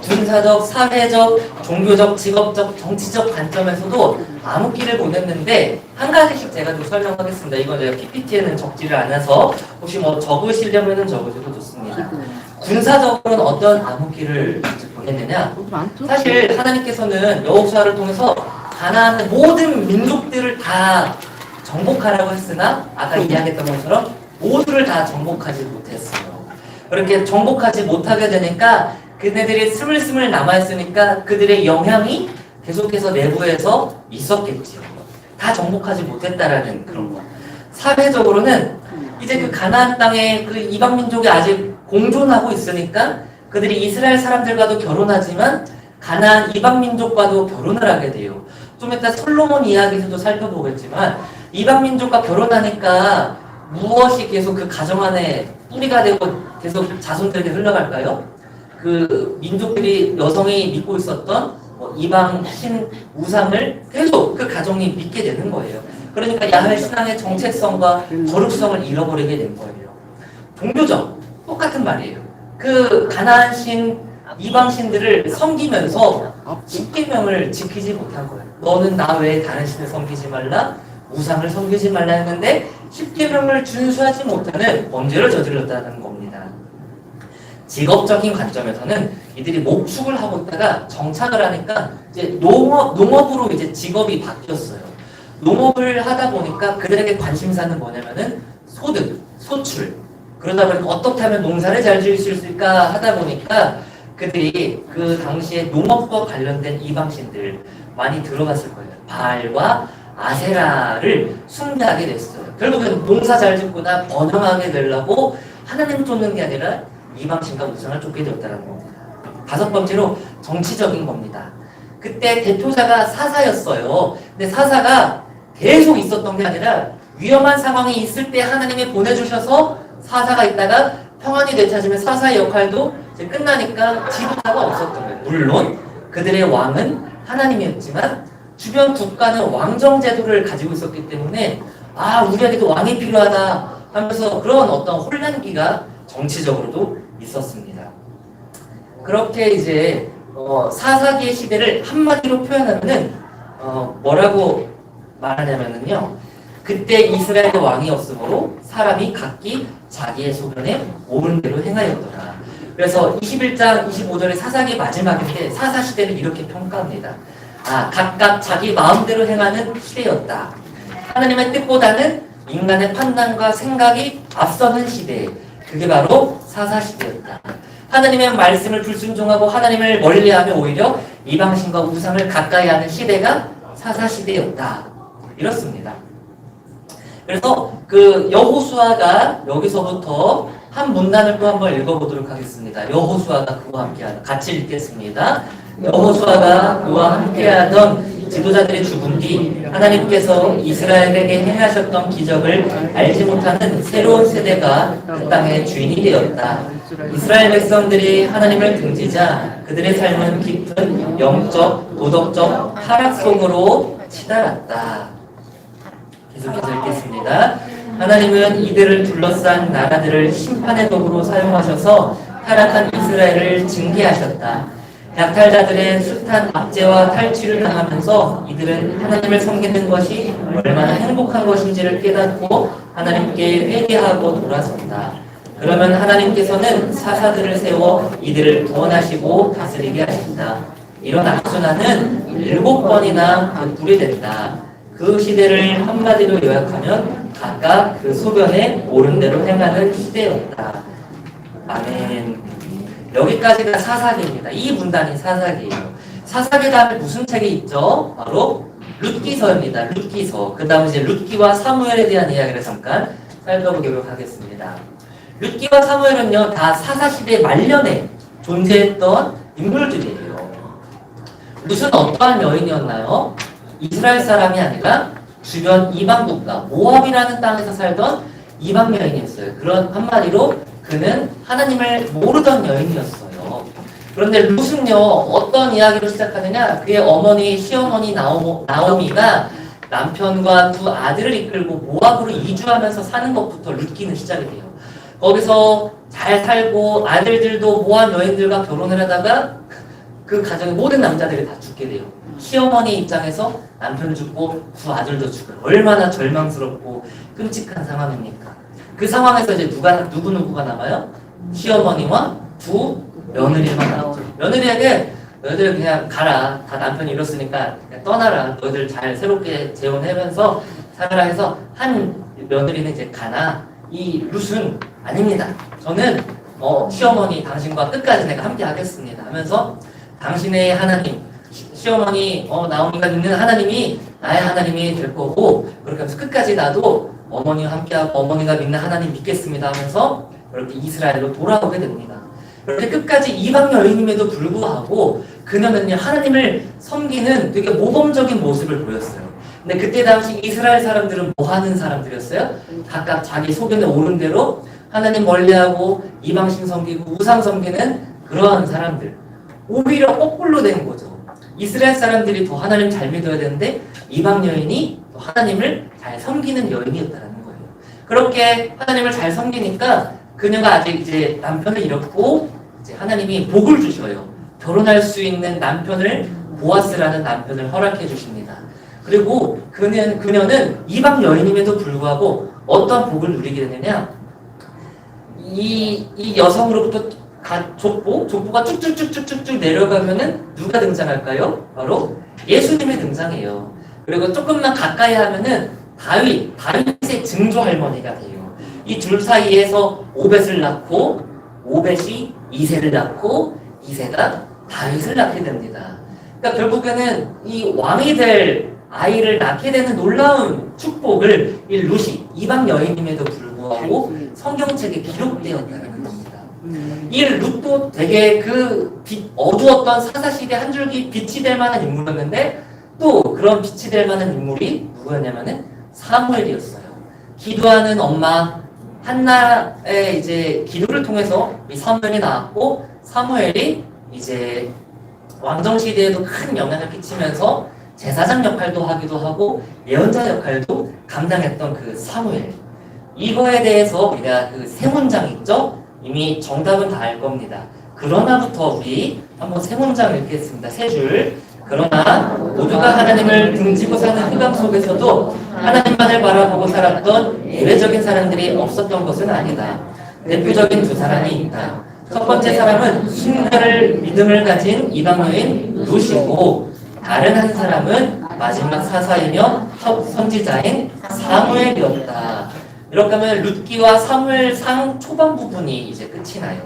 군사적, 사회적, 종교적, 직업적, 정치적 관점에서도 암흑기를 보냈는데 한 가지씩 제가 좀 설명하겠습니다. 이건 제가 PPT에는 적지를 않아서 혹시 뭐 적으시려면 적으셔도 좋습니다. 군사적으로는 어떤 암흑기를 보냈느냐? 사실 하나님께서는 여호수아를 통해서 가나안의 모든 민족들을 다 정복하라고 했으나 아까 이야기했던 것처럼 모두를 다 정복하지 못했어요. 그렇게 정복하지 못하게 되니까 그네들이 스물스물 남아있으니까 그들의 영향이 계속해서 내부에서 있었겠지요. 다 정복하지 못했다라는 그런 거. 사회적으로는 이제 그 가나안 땅에 그 이방 민족이 아직 공존하고 있으니까 그들이 이스라엘 사람들과도 결혼하지만 가나안 이방 민족과도 결혼을 하게 돼요. 좀 이따 솔로몬 이야기에서도 살펴보겠지만 이방 민족과 결혼하니까 무엇이 계속 그 가정 안에 뿌리가 되고 계속 자손들에게 흘러갈까요? 그 민족들이 여성이 믿고 있었던 이방 신 우상을 계속 그 가정이 믿게 되는 거예요. 그러니까 야훼 신앙의 정체성과 거룩성을 잃어버리게 된 거예요. 종교적 똑같은 말이에요. 그 가나안 신 이방 신들을 섬기면서 10계명을 지키지 못한 거예요. 너는 나 외에 다른 신을 섬기지 말라, 우상을 섬기지 말라 했는데 10계명을 준수하지 못하는 범죄를 저질렀다는 겁니다. 직업적인 관점에서는 이들이 목축을 하고 있다가 정착을 하니까 이제 농업으로 이제 직업이 바뀌었어요. 농업을 하다 보니까 그들에게 관심사는 뭐냐면은 소득, 소출. 그러다 보니까 어떻게 하면 농사를 잘 지을 수 있을까 하다 보니까 그들이 그 당시에 농업과 관련된 이방신들 많이 들어갔을 거예요. 바알과 아세라를 숭배하게 됐어요. 결국엔 농사 잘 짓거나 번영하게 되려고 하나님 쫓는 게 아니라 이방신과 우상을 쫓게 되었다는 겁니다. 다섯 번째로 정치적인 겁니다. 그때 대표자가 사사였어요. 근데 사사가 계속 있었던 게 아니라 위험한 상황이 있을 때 하나님이 보내주셔서 사사가 있다가 평안이 되찾으면 사사의 역할도 이제 끝나니까 지도자가 없었던 거예요. 물론 그들의 왕은 하나님이었지만 주변 국가는 왕정 제도를 가지고 있었기 때문에 우리에게도 왕이 필요하다 하면서 그런 어떤 혼란기가 정치적으로도 있었습니다. 그렇게 이제 사사기의 시대를 한마디로 표현하면은 뭐라고 말하냐면은요. 그때 이스라엘 왕이 없으므로 사람이 각기 자기의 소견에 옳은 대로 행하였더라. 그래서 21장 25절의 사사기 마지막인데 사사 시대를 이렇게 평가합니다. 각각 자기 마음대로 행하는 시대였다. 하나님의 뜻보다는 인간의 판단과 생각이 앞서는 시대. 그게 바로 사사시대였다. 하나님의 말씀을 불순종하고 하나님을 멀리하며 오히려 이방신과 우상을 가까이 하는 시대가 사사시대였다. 이렇습니다. 그래서 그 여호수아가 여기서부터 한 문단을 또 한번 읽어보도록 하겠습니다. 여호수아가 그와 함께하던 같이 읽겠습니다. 여호수아가 그와 함께하던 지도자들이 죽은 뒤 하나님께서 이스라엘에게 행하셨던 기적을 알지 못하는 새로운 세대가 그 땅의 주인이 되었다. 이스라엘 백성들이 하나님을 등지자 그들의 삶은 깊은 영적, 도덕적 하락 속으로 치달았다. 계속해서 읽겠습니다. 하나님은 이들을 둘러싼 나라들을 심판의 도구로 사용하셔서 타락한 이스라엘을 징계하셨다. 약탈자들의 숱한 압제와 탈취를 당하면서 이들은 하나님을 섬기는 것이 얼마나 행복한 것인지를 깨닫고 하나님께 회개하고 돌아선다. 그러면 하나님께서는 사사들을 세워 이들을 구원하시고 다스리게 하신다. 이런 악순환은 7번이나 불이 된다. 그 시대를 한마디로 요약하면 각각 그 소견에 옳은 대로 행하는 시대였다. 아멘. 여기까지가 사사기입니다. 이 문단이 사사기예요. 사사기 다음에 무슨 책이 있죠? 바로 룻기서입니다. 룻기서. 그 다음에 이제 룻기와 사무엘에 대한 이야기를 잠깐 살펴보도록 하겠습니다. 룻기와 사무엘은요, 다 사사시대 말년에 존재했던 인물들이에요. 룻은 어떠한 여인이었나요? 이스라엘 사람이 아니라 주변 이방 국가, 모압이라는 땅에서 살던 이방 여인이었어요. 그런 한마디로 그는 하나님을 모르던 여인이었어요. 그런데 룻은요, 어떤 이야기로 시작하느냐, 그의 어머니, 시어머니 나오미가 남편과 두 아들을 이끌고 모압으로 이주하면서 사는 것부터 룻기는 시작이 돼요. 거기서 잘 살고 아들들도 모압 여인들과 결혼을 하다가 그 가정의 모든 남자들이 다 죽게 돼요. 시어머니 입장에서 남편 죽고 두 아들도 죽어요. 얼마나 절망스럽고 끔찍한 상황입니까? 그 상황에서 이제 누구가 남아요? 시어머니와 두 며느리만 남죠. 며느리에게 너희들 그냥 가라. 다 남편이 이렇으니까 그냥 떠나라. 너희들 잘 새롭게 재혼하면서 살아라 해서 한 며느리는 이제 가나 이 룻은 아닙니다. 저는 시어머니 당신과 끝까지 내가 함께 하겠습니다 하면서 당신의 하나님 시어머니 나오미가 믿는 하나님이 나의 하나님이 될 거고 그렇게 하면서 끝까지 나도 어머니와 함께하고 어머니가 믿는 하나님 믿겠습니다 하면서 그렇게 이스라엘로 돌아오게 됩니다. 그렇게 끝까지 이방 여인임에도 불구하고 그녀는요 하나님을 섬기는 되게 모범적인 모습을 보였어요. 근데 그때 당시 이스라엘 사람들은 뭐 하는 사람들이었어요? 각각 자기 소견에 오른 대로 하나님 멀리하고 이방신 섬기고 우상 섬기는 그러한 사람들. 오히려 거꾸로 된 거죠. 이스라엘 사람들이 더 하나님 잘 믿어야 되는데 이방 여인이 더 하나님을 잘 섬기는 여인이었다는 거예요. 그렇게 하나님을 잘 섬기니까 그녀가 아직 이제 남편을 잃었고 이제 하나님이 복을 주셔요. 결혼할 수 있는 남편을 보아스라는 남편을 허락해 주십니다. 그리고 그녀는 이방 여인임에도 불구하고 어떤 복을 누리게 되느냐? 이 여성으로부터 족보가 쭉쭉쭉쭉쭉 내려가면은 누가 등장할까요? 바로 예수님이 등장해요. 그리고 조금만 가까이 하면은 다윗의 증조 할머니가 돼요. 이 둘 사이에서 오벳을 낳고 오벳이 이새를 낳고 이새가 다윗을 낳게 됩니다. 그러니까 결국에는 이 왕이 될 아이를 낳게 되는 놀라운 축복을 이 룻이 이방 여인임에도 불구하고 성경책에 기록되었다는 겁니다. 이 룻도 되게 어두웠던 사사시대 한 줄기 빛이 될 만한 인물이었는데 또 그런 빛이 될 만한 인물이 누구였냐면은 사무엘이었어요. 기도하는 엄마 한나의 이제 기도를 통해서 이 사무엘이 나왔고 사무엘이 이제 왕정 시대에도 큰 영향을 끼치면서 제사장 역할도 하기도 하고 예언자 역할도 감당했던 그 사무엘. 이거에 대해서 우리가 그 세 문장 있죠? 이미 정답은 다 알 겁니다. 그러나부터 우리 한번 세 문장 읽겠습니다. 세 줄. 그러나 모두가 하나님을 등지고 사는 흑암 속에서도 하나님만을 바라보고 살았던 예외적인 사람들이 없었던 것은 아니다. 대표적인 두 사람이 있다. 첫 번째 사람은 신뢰를 믿음을 가진 이방 여인 룻이고 다른 한 사람은 마지막 사사이며 선지자인 사무엘이었다. 이렇게 하면 룻기와 사무엘상 초반 부분이 이제 끝이 나요.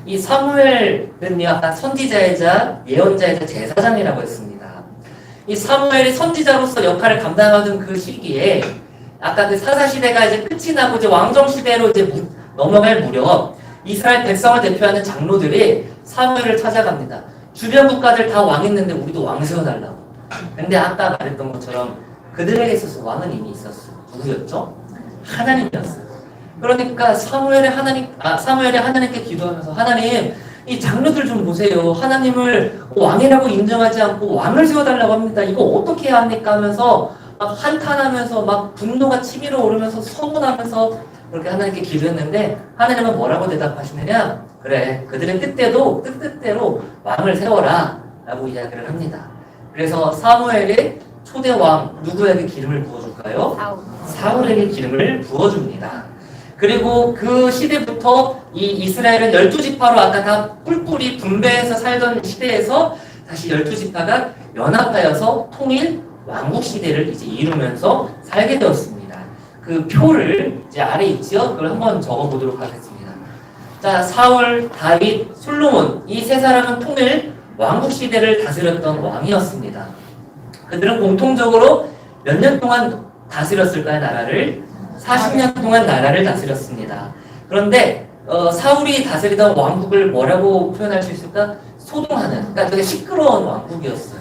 이 사무엘은요, 아까 선지자이자 예언자이자 제사장이라고 했습니다. 이 사무엘이 선지자로서 역할을 감당하던 그 시기에 아까 그 사사시대가 이제 끝이 나고 이제 왕정시대로 이제 넘어갈 무렵 이스라엘 백성을 대표하는 장로들이 사무엘을 찾아갑니다. 주변 국가들 다 왕 있는데 우리도 왕 세워달라고. 근데 아까 말했던 것처럼 그들에게 있어서 왕은 이미 있었어요. 누구였죠? 하나님이었어요. 그러니까 사무엘이 하나님께 기도하면서 하나님 이 장로들 좀 보세요. 하나님을 왕이라고 인정하지 않고 왕을 세워달라고 합니다. 이거 어떻게 해야 합니까? 하면서 막 한탄하면서 막 분노가 치밀어 오르면서 서운하면서 그렇게 하나님께 기도했는데 하나님은 뭐라고 대답하시느냐? 그래, 그들의 뜻대로 왕을 세워라 라고 이야기를 합니다. 그래서 사무엘이 초대 왕 누구에게 기름을 부어줄까요? 사울에게 기름을 부어줍니다. 그리고 그 시대부터 이 이스라엘은 12지파로 아까 다 뿔뿔이 분배해서 살던 시대에서 다시 12지파가 연합하여서 통일 왕국 시대를 이제 이루면서 살게 되었습니다. 그 표를 이제 아래 있지요? 그걸 한번 적어보도록 하겠습니다. 자, 사울, 다윗, 솔로몬 이 세 사람은 통일 왕국 시대를 다스렸던 왕이었습니다. 그들은 공통적으로 몇 년 동안 다스렸을까요? 나라를 40년 동안 나라를 다스렸습니다. 그런데 사울이 다스리던 왕국을 뭐라고 표현할 수 있을까? 소동하는, 그러니까 되게 시끄러운 왕국이었어요.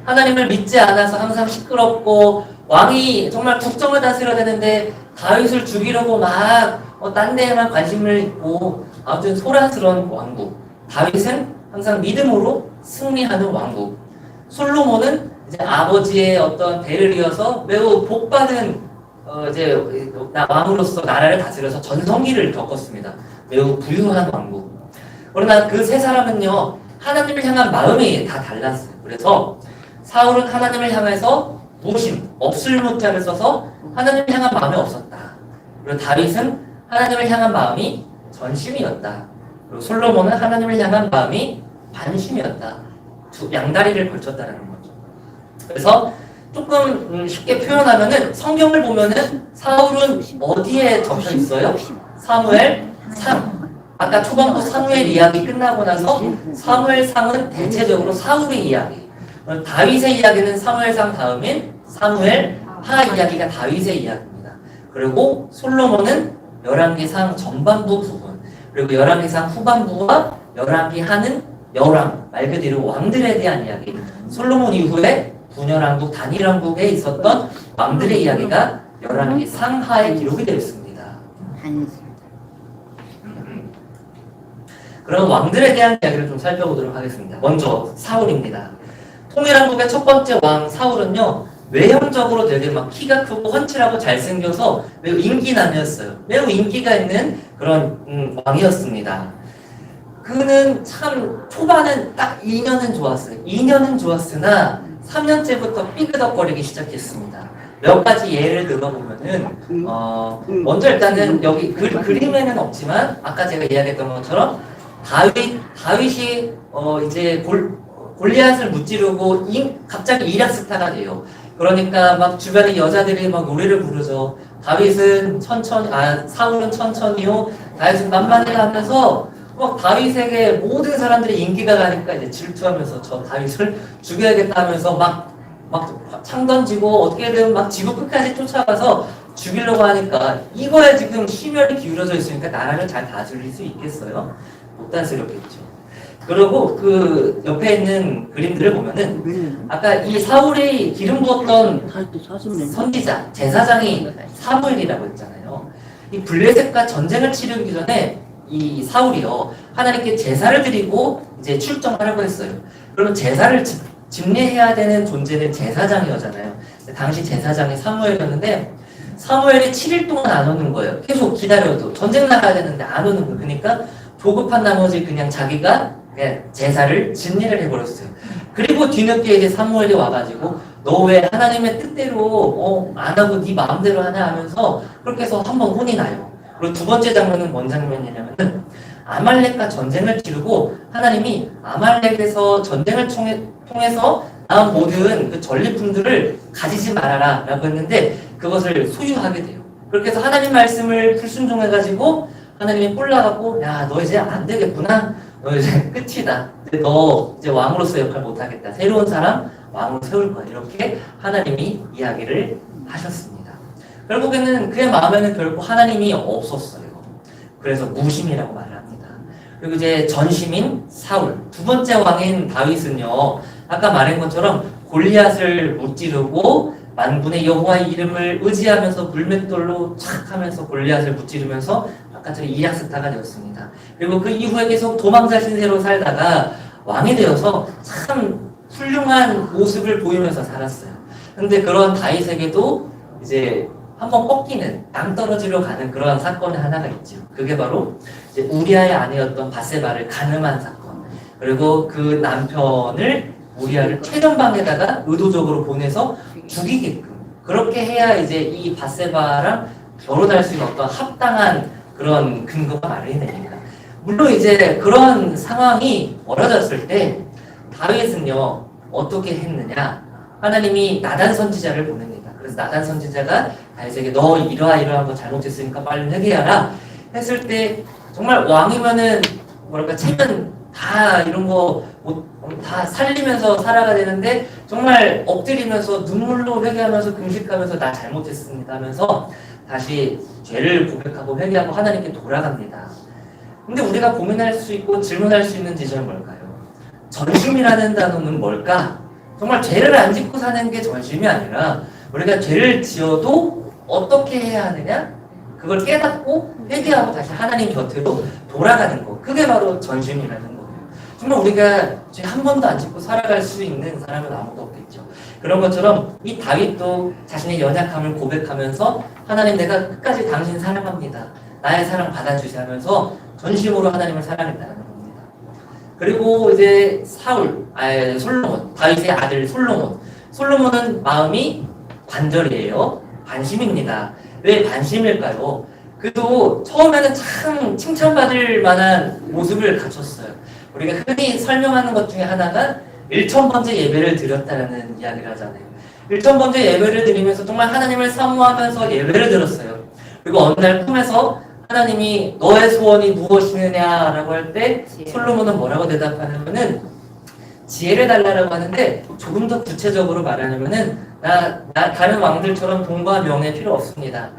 하나님을 믿지 않아서 항상 시끄럽고 왕이 정말 국정을 다스려야 되는데 다윗을 죽이려고 막 딴 데에만 관심을 있고 아무튼 소란스러운 왕국. 다윗은 항상 믿음으로 승리하는 왕국. 솔로몬은 이제 아버지의 어떤 대를 이어서 매우 복받은 이제 왕으로서 나라를 다스려서 전성기를 겪었습니다. 매우 부유한 왕국. 그러나 그 세 사람은요, 하나님을 향한 마음이 다 달랐어요. 그래서 사울은 하나님을 향해서 무심, 없을무자를 써서 하나님을 향한 마음이 없었다. 그리고 다윗은 하나님을 향한 마음이 전심이었다. 그리고 솔로몬은 하나님을 향한 마음이 반심이었다. 양다리를 걸쳤다는 거죠. 그래서 조금 쉽게 표현하면은 성경을 보면은 사울은 어디에 적혀 있어요? 사무엘 상. 아까 초반부 사무엘 이야기 끝나고 나서 사무엘 상은 대체적으로 사울의 이야기. 다윗의 이야기는 사무엘 상 다음인 사무엘 하 이야기가 다윗의 이야기입니다. 그리고 솔로몬은 열왕기상 전반부 부분, 그리고 열왕기상 후반부와 열왕기 하는 열왕, 말 그대로 왕들에 대한 이야기. 솔로몬 이후에 분열왕국, 단일왕국에 있었던 왕들의 이야기가 열왕기 상하에 기록이 되어 있습니다. 그럼 왕들에 대한 이야기를 좀 살펴보도록 하겠습니다. 먼저 사울입니다. 통일왕국의 첫 번째 왕 사울은요, 외형적으로 되게 막 키가 크고 훤칠하고 잘생겨서 매우 인기남이었어요. 매우 인기가 있는 그런 왕이었습니다. 그는 참 초반은 딱 2년은 좋았어요. 2년은 좋았으나 3년째부터 삐그덕거리기 시작했습니다. 몇 가지 예를 들어보면은 먼저 일단은 여기 그림에는 없지만 아까 제가 이야기했던 것처럼 다윗이 이제 골리앗을 무찌르고 갑자기 이락 스타가 돼요. 그러니까 막 주변에 여자들이 막 노래를 부르죠. 다윗은 천천히, 사울은 천천히요. 다윗은 만만히 하면서 막 다윗에게 모든 사람들이 인기가 가니까 이제 질투하면서 저 다윗을 죽여야겠다 하면서 막 창 던지고 어떻게든 막 지구 끝까지 쫓아가서 죽이려고 하니까 이거에 지금 심혈이 기울어져 있으니까 나라를 잘 다스릴 수 있겠어요? 못 다스렸겠죠. 그리고 그 옆에 있는 그림들을 보면은 아까 이 사울이 기름 부었던 선지자, 제사장이 사무엘이라고 했잖아요. 이 블레셋과 전쟁을 치르기 전에 이 사울이요, 하나님께 제사를 드리고 이제 출정하려고 했어요. 그러면 제사를 집례해야 되는 존재는 제사장이었잖아요. 당시 제사장이 사무엘이었는데 사무엘이 7일 동안 안 오는 거예요. 계속 기다려도 전쟁 나가야 되는데 안 오는 거예요. 그러니까 조급한 나머지 그냥 자기가 그냥 제사를 집례를 해버렸어요. 그리고 뒤늦게 이제 사무엘이 와가지고 너 왜 하나님의 뜻대로 안 하고 네 마음대로 하냐 하면서 그렇게 해서 한번 혼이 나요. 그리고 두 번째 장면은 뭔 장면이냐면은 아말렉과 전쟁을 치르고 하나님이 아말렉에서 전쟁을 통해서 나온 모든 그 전리품들을 가지지 말아라 라고 했는데 그것을 소유하게 돼요. 그렇게 해서 하나님 말씀을 불순종해가지고 하나님이 꼴라갖고 야 너 이제 안 되겠구나, 너 이제 끝이다, 너 이제 왕으로서 역할 못하겠다, 새로운 사람 왕으로 세울 거야, 이렇게 하나님이 이야기를 하셨습니다. 결국에는 그의 마음에는 결코 하나님이 없었어요. 그래서 무심이라고 말을 합니다. 그리고 이제 전심인 사울, 두 번째 왕인 다윗은요, 아까 말한 것처럼 골리앗을 무찌르고 만군의 여호와의 이름을 의지하면서 물맷돌로 착 하면서 골리앗을 무찌르면서 아까처럼 이락스타가 되었습니다. 그리고 그 이후에 계속 도망자 신세로 살다가 왕이 되어서 참 훌륭한 모습을 보이면서 살았어요. 근데 그런 다윗에게도 이제 한번 꺾이는, 낭떠러지로 가는 그러한 사건이 하나가 있죠. 그게 바로 이제 우리아의 아내였던 바세바를 간음한 사건. 그리고 그 남편을 우리아를 최전방에다가 의도적으로 보내서 죽이게끔, 그렇게 해야 이제 이 바세바랑 결혼할 수 있는 어떤 합당한 그런 근거가 마련이 되니까. 물론 이제 그런 상황이 벌어졌을 때 다윗은요 어떻게 했느냐, 하나님이 나단 선지자를 보냅니다. 그래서 나단 선지자가 다윗에게 너 이러한 거 잘못했으니까 빨리 회개하라 했을 때, 정말 왕이면은 뭐랄까 체면 다 이런 거 다 살리면서 살아가야 되는데 정말 엎드리면서 눈물로 회개하면서 금식하면서 나 잘못했습니다 하면서 다시 죄를 고백하고 회개하고 하나님께 돌아갑니다. 근데 우리가 고민할 수 있고 질문할 수 있는 지점은 뭘까요? 전심이라는 단어는 뭘까? 정말 죄를 안 짓고 사는 게 전심이 아니라 우리가 죄를 지어도 어떻게 해야 하느냐? 그걸 깨닫고 회개하고 다시 하나님 곁으로 돌아가는 거. 그게 바로 전심이라는 거예요. 정말 우리가 죄 한 번도 안 짓고 살아갈 수 있는 사람은 아무도 없겠죠. 그런 것처럼 이 다윗도 자신의 연약함을 고백하면서 하나님 내가 끝까지 당신 사랑합니다. 나의 사랑 받아주세요 하면서 전심으로 하나님을 사랑했다는 겁니다. 그리고 이제 솔로몬, 다윗의 아들 솔로몬은 마음이 관절이에요. 반심입니다. 왜 반심일까요? 그도 처음에는 참 칭찬받을 만한 모습을 갖췄어요. 우리가 흔히 설명하는 것 중에 하나가 1000번째 예배를 드렸다는 이야기를 하잖아요. 1000번째 예배를 드리면서 정말 하나님을 사모하면서 예배를 드렸어요. 그리고 어느 날 꿈에서 하나님이 너의 소원이 무엇이느냐라고 할 때 솔로몬은 뭐라고 대답하냐면은 지혜를 달라고 하는데 조금 더 구체적으로 말하냐면은 나 다른 왕들처럼 돈과 명예 필요 없습니다.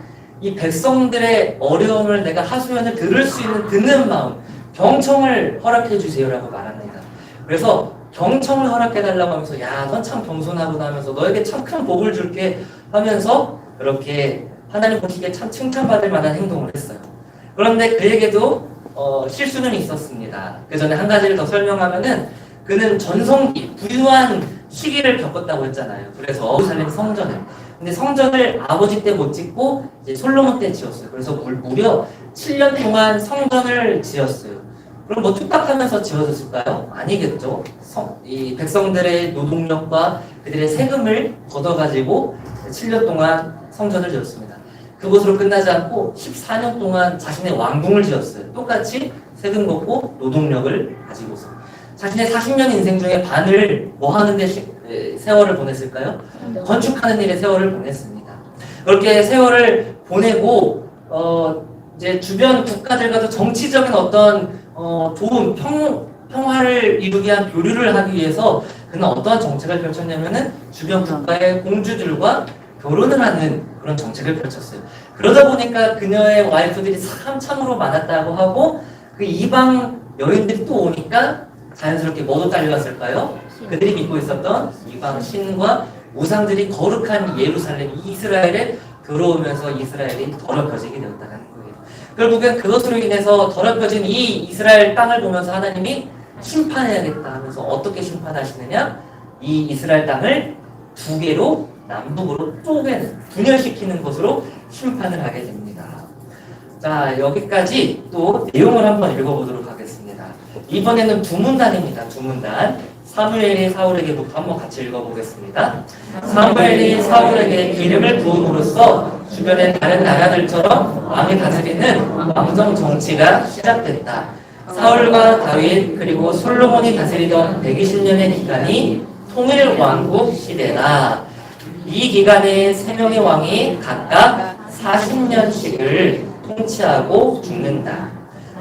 이 백성들의 어려움을 내가 하소연을 들을 수 있는 듣는 마음, 경청을 허락해 주세요라고 말합니다. 그래서 경청을 허락해 달라고 하면서 야, 넌 참 겸손하구나 하면서 너에게 참 큰 복을 줄게 하면서 그렇게 하나님 보시기에 참 칭찬받을 만한 행동을 했어요. 그런데 그에게도 실수는 있었습니다. 그 전에 한 가지를 더 설명하면은 그는 전성기, 부유한 시기를 겪었다고 했잖아요. 그래서 예루살렘 성전을. 근데 성전을 아버지 때 못 짓고 이제 솔로몬 때 지었어요. 그래서 무려 7년 동안 성전을 지었어요. 그럼 뭐 뚝딱하면서 지어졌을까요? 아니겠죠. 이 백성들의 노동력과 그들의 세금을 걷어가지고 7년 동안 성전을 지었습니다. 그것으로 끝나지 않고 14년 동안 자신의 왕궁을 지었어요. 똑같이 세금 걷고 노동력을 가지고서. 자신의 40년 인생 중에 반을 뭐 하는데 세월을 보냈을까요? 건축하는 일에 세월을 보냈습니다. 그렇게 세월을 보내고 이제 주변 국가들과도 정치적인 어떤 좋은 평화를 이루기 위한 교류를 하기 위해서 그는 어떠한 정책을 펼쳤냐면은 주변 국가의 공주들과 결혼을 하는 그런 정책을 펼쳤어요. 그러다 보니까 그녀의 와이프들이 참으로 많았다고 하고 그 이방 여인들이 또 오니까 자연스럽게 뭐도 딸려갔을까요? 그들이 믿고 있었던 이방 신과 우상들이 거룩한 예루살렘, 이스라엘에 들어오면서 이스라엘이 더럽혀지게 되었다는 거예요. 결국엔 그것으로 인해서 더럽혀진 이 이스라엘 땅을 보면서 하나님이 심판해야겠다 하면서 어떻게 심판하시느냐? 이 이스라엘 땅을 두 개로 남북으로 쪼개는, 분열시키는 것으로 심판을 하게 됩니다. 자, 여기까지 또 내용을 한번 읽어보도록 하겠습니다. 이번에는 두 문단입니다. 두 문단. 사무엘이 사울에게부터 한번 같이 읽어보겠습니다. 사무엘이 사울에게 기름을 부음으로써 주변의 다른 나라들처럼 왕이 다스리는 왕정 정치가 시작됐다. 사울과 다윗 그리고 솔로몬이 다스리던 120년의 기간이 통일 왕국 시대다. 이 기간에 3명의 왕이 각각 40년씩을 통치하고 죽는다.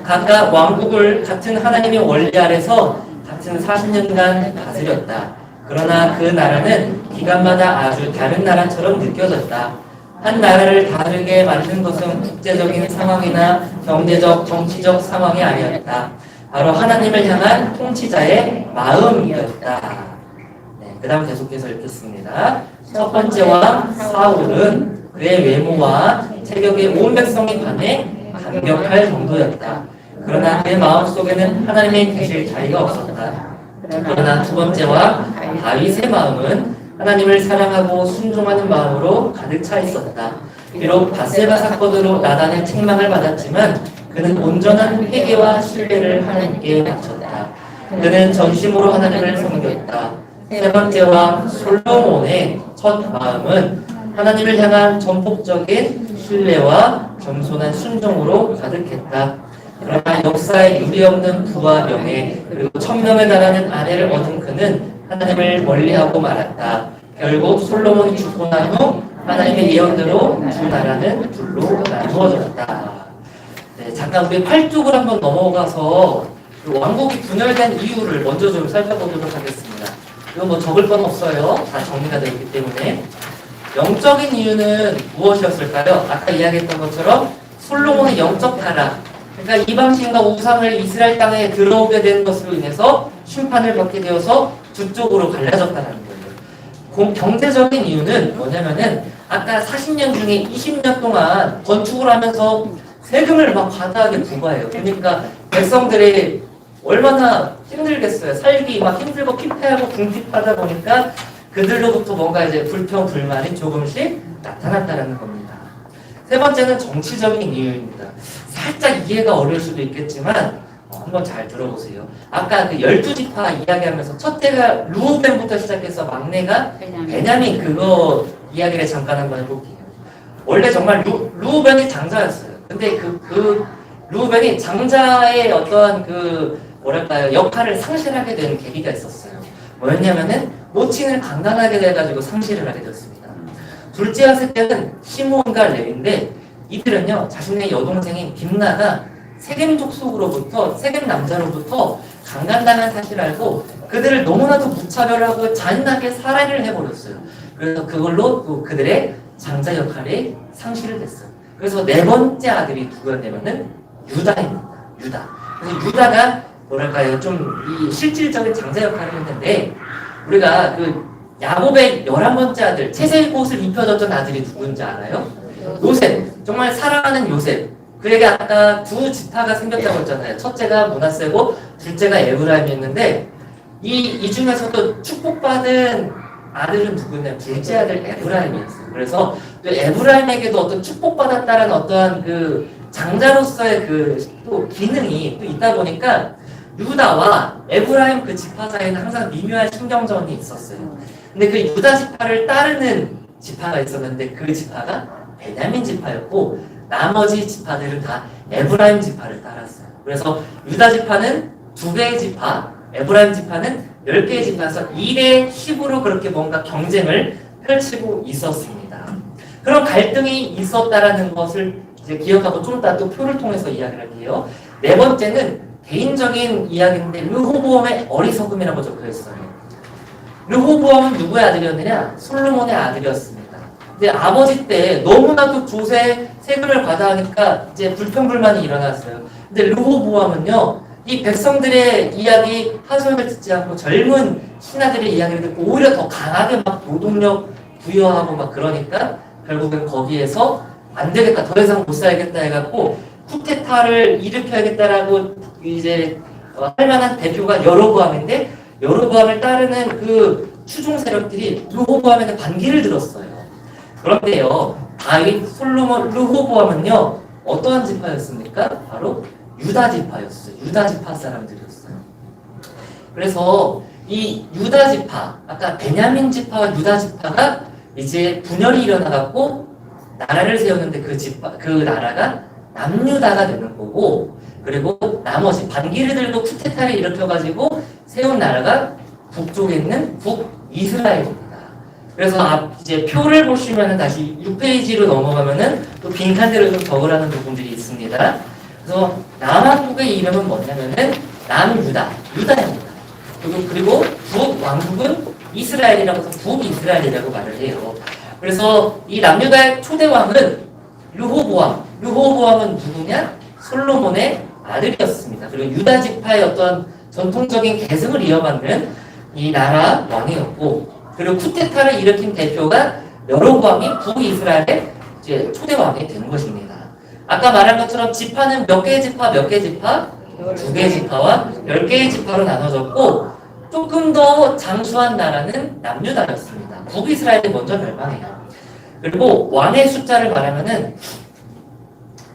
각각 왕국을 같은 하나님의 원리 아래서 같은 40년간 다스렸다. 그러나 그 나라는 기간마다 아주 다른 나라처럼 느껴졌다. 한 나라를 다르게 만든 것은 국제적인 상황이나 경제적, 정치적 상황이 아니었다. 바로 하나님을 향한 통치자의 마음이었다. 네, 그 다음 계속해서 읽겠습니다. 첫 번째 왕 사울은 그의 외모와 체격에 온 백성이 반해 감격할 정도였다. 그러나 그의 마음속에는 하나님의 계실 자리가 없었다. 그러나 두 번째 왕 다윗의 마음은 하나님을 사랑하고 순종하는 마음으로 가득 차 있었다. 비록 바세바 사건으로 나단의 책망을 받았지만 그는 온전한 회개와 신뢰를 하나님께 바쳤다. 그는 전심으로 하나님을 섬겼다. 세 번째 왕 솔로몬의 첫 마음은 하나님을 향한 전폭적인 신뢰와 겸손한 순종으로 가득했다. 그러나 역사에 유례없는 부와 명예 그리고 1000명에 달하는 아내를 얻은 그는 하나님을 멀리하고 말았다. 결국 솔로몬이 죽고 난 후 하나님의 예언대로 두 나라는 둘로 나누어졌다. 네, 잠깐 우리 8쪽을 한번 넘어가서 그 왕국이 분열된 이유를 먼저 좀 살펴보도록 하겠습니다. 이건 뭐 적을 건 없어요. 다 정리가 되어 있기 때문에. 영적인 이유는 무엇이었을까요? 아까 이야기했던 것처럼 솔로몬의 영적 타락, 그러니까 이방신과 우상을 이스라엘 땅에 들어오게 된 것으로 인해서 심판을 받게 되어서 두 쪽으로 갈라졌다는 거예요. 경제적인 이유는 뭐냐면은 아까 40년 중에 20년 동안 건축을 하면서 세금을 막 과다하게 부과해요. 그러니까 백성들이 얼마나 힘들겠어요. 살기 막 힘들고 피폐하고 궁핍하다 보니까 그들로부터 뭔가 이제 불평, 불만이 조금씩 나타났다는 겁니다. 세 번째는 정치적인 이유입니다. 살짝 이해가 어려울 수도 있겠지만 한번 잘 들어보세요. 아까 그 12지파 이야기하면서 첫째가 루벤부터 시작해서 막내가 베냐민 그거 이야기를 잠깐 한번 해볼게요. 원래 정말 루벤이 장자였어요. 근데 그 루벤이 장자의 어떤 그 뭐랄까요 역할을 상실하게 된 계기가 있었어요. 뭐였냐면은 모친을 강간하게 돼가지고 상실을 하게 되었습니다. 둘째와 셋째는 시므온과 레위인데 이들은요 자신의 여동생인 빈나가 세겜족 속으로부터 세겜 남자로부터 강간당한 사실을 알고 그들을 너무나도 무차별하고 잔인하게 살해를 해버렸어요. 그래서 그걸로 또 그들의 장자 역할이 상실을 됐어요. 그래서 네 번째 아들이 누구였냐면은 유다입니다. 유다. 그래서 유다가 뭐랄까요 좀 이 실질적인 장자 역할을 했는데 우리가 그 야곱의 11번째 아들 채색 옷을 입혀줬던 아들이 누군지 알아요? 요셉. 정말 사랑하는 요셉. 그에게 아까 두 지파가 생겼다고 했잖아요. 첫째가 므낫세고 둘째가 에브라임이었는데 이 중에서도 축복받은 아들은 누구냐? 둘째 아들 에브라임이었어요. 그래서 또 에브라임에게도 어떤 축복받았다는 어떠한 그 장자로서의 그 또 기능이 또 있다 보니까 유다와 에브라임 그 지파 사이에는 항상 미묘한 신경전이 있었어요. 근데 그 유다 지파를 따르는 지파가 있었는데 그 지파가 베냐민 지파였고 나머지 지파들은 다 에브라임 지파를 따랐어요. 그래서 유다 지파는 2개의 지파, 에브라임 지파는 10개의 지파에서 1대 10으로 그렇게 뭔가 경쟁을 펼치고 있었습니다. 그런 갈등이 있었다라는 것을 이제 기억하고 좀 이따 또 표를 통해서 이야기를 할게요. 네 번째는 개인적인 이야기인데 르호보암의 어리석음이라고 적혀있어요. 르호보암은 누구의 아들이었느냐? 솔로몬의 아들이었습니다. 근데 아버지 때 너무나도 조세 세금을 과다하니까 이제 불평불만이 일어났어요. 근데 르호보암은요, 이 백성들의 이야기 하소연을 듣지 않고 젊은 신하들의 이야기를 듣고 오히려 더 강하게 막 노동력 부여하고 막 그러니까 결국은 거기에서 안 되겠다, 더 이상 못 살겠다 해갖고 쿠데타를 일으켜야겠다라고 이제 할 만한 대표가 여로보암인데 여로보암을 따르는 그 추종 세력들이 르호보암에게 반기를 들었어요. 그런데요, 다윗, 솔로몬, 르호보암은요 어떠한 지파였습니까? 바로 유다 지파였어요. 유다 지파 사람들이었어요. 그래서 이 유다 지파, 아까 베냐민 지파와 유다 지파가 이제 분열이 일어나갖고 나라를 세웠는데 그 나라가 남유다가 되는 거고, 그리고 나머지 반기를 들고 쿠데타를 일으켜가지고 세운 나라가 북쪽에 있는 북이스라엘입니다. 그래서 이제 표를 보시면은 다시 6페이지로 넘어가면은 또 빈칸대로 좀 적으라는 부분들이 있습니다. 그래서 남왕국의 이름은 뭐냐면은 남유다, 유다입니다. 그리고 북왕국은 이스라엘이라고 해서 북이스라엘이라고 말을 해요. 그래서 이 남유다의 초대왕은 르호보암. 르호보암은 누구냐? 솔로몬의 아들이었습니다. 그리고 유다 지파의 어떤 전통적인 계승을 이어받는 이 나라 왕이었고, 그리고 쿠데타를 일으킨 대표가 여로보암이 북이스라엘의 이제 초대왕이 된 것입니다. 아까 말한 것처럼 지파는 몇 개의 지파, 몇 개의 지파? 2개의 지파와 10개의 지파로 나눠졌고, 조금 더 장수한 나라는 남유다였습니다. 북이스라엘이 먼저 멸망해요. 그리고 왕의 숫자를 말하면은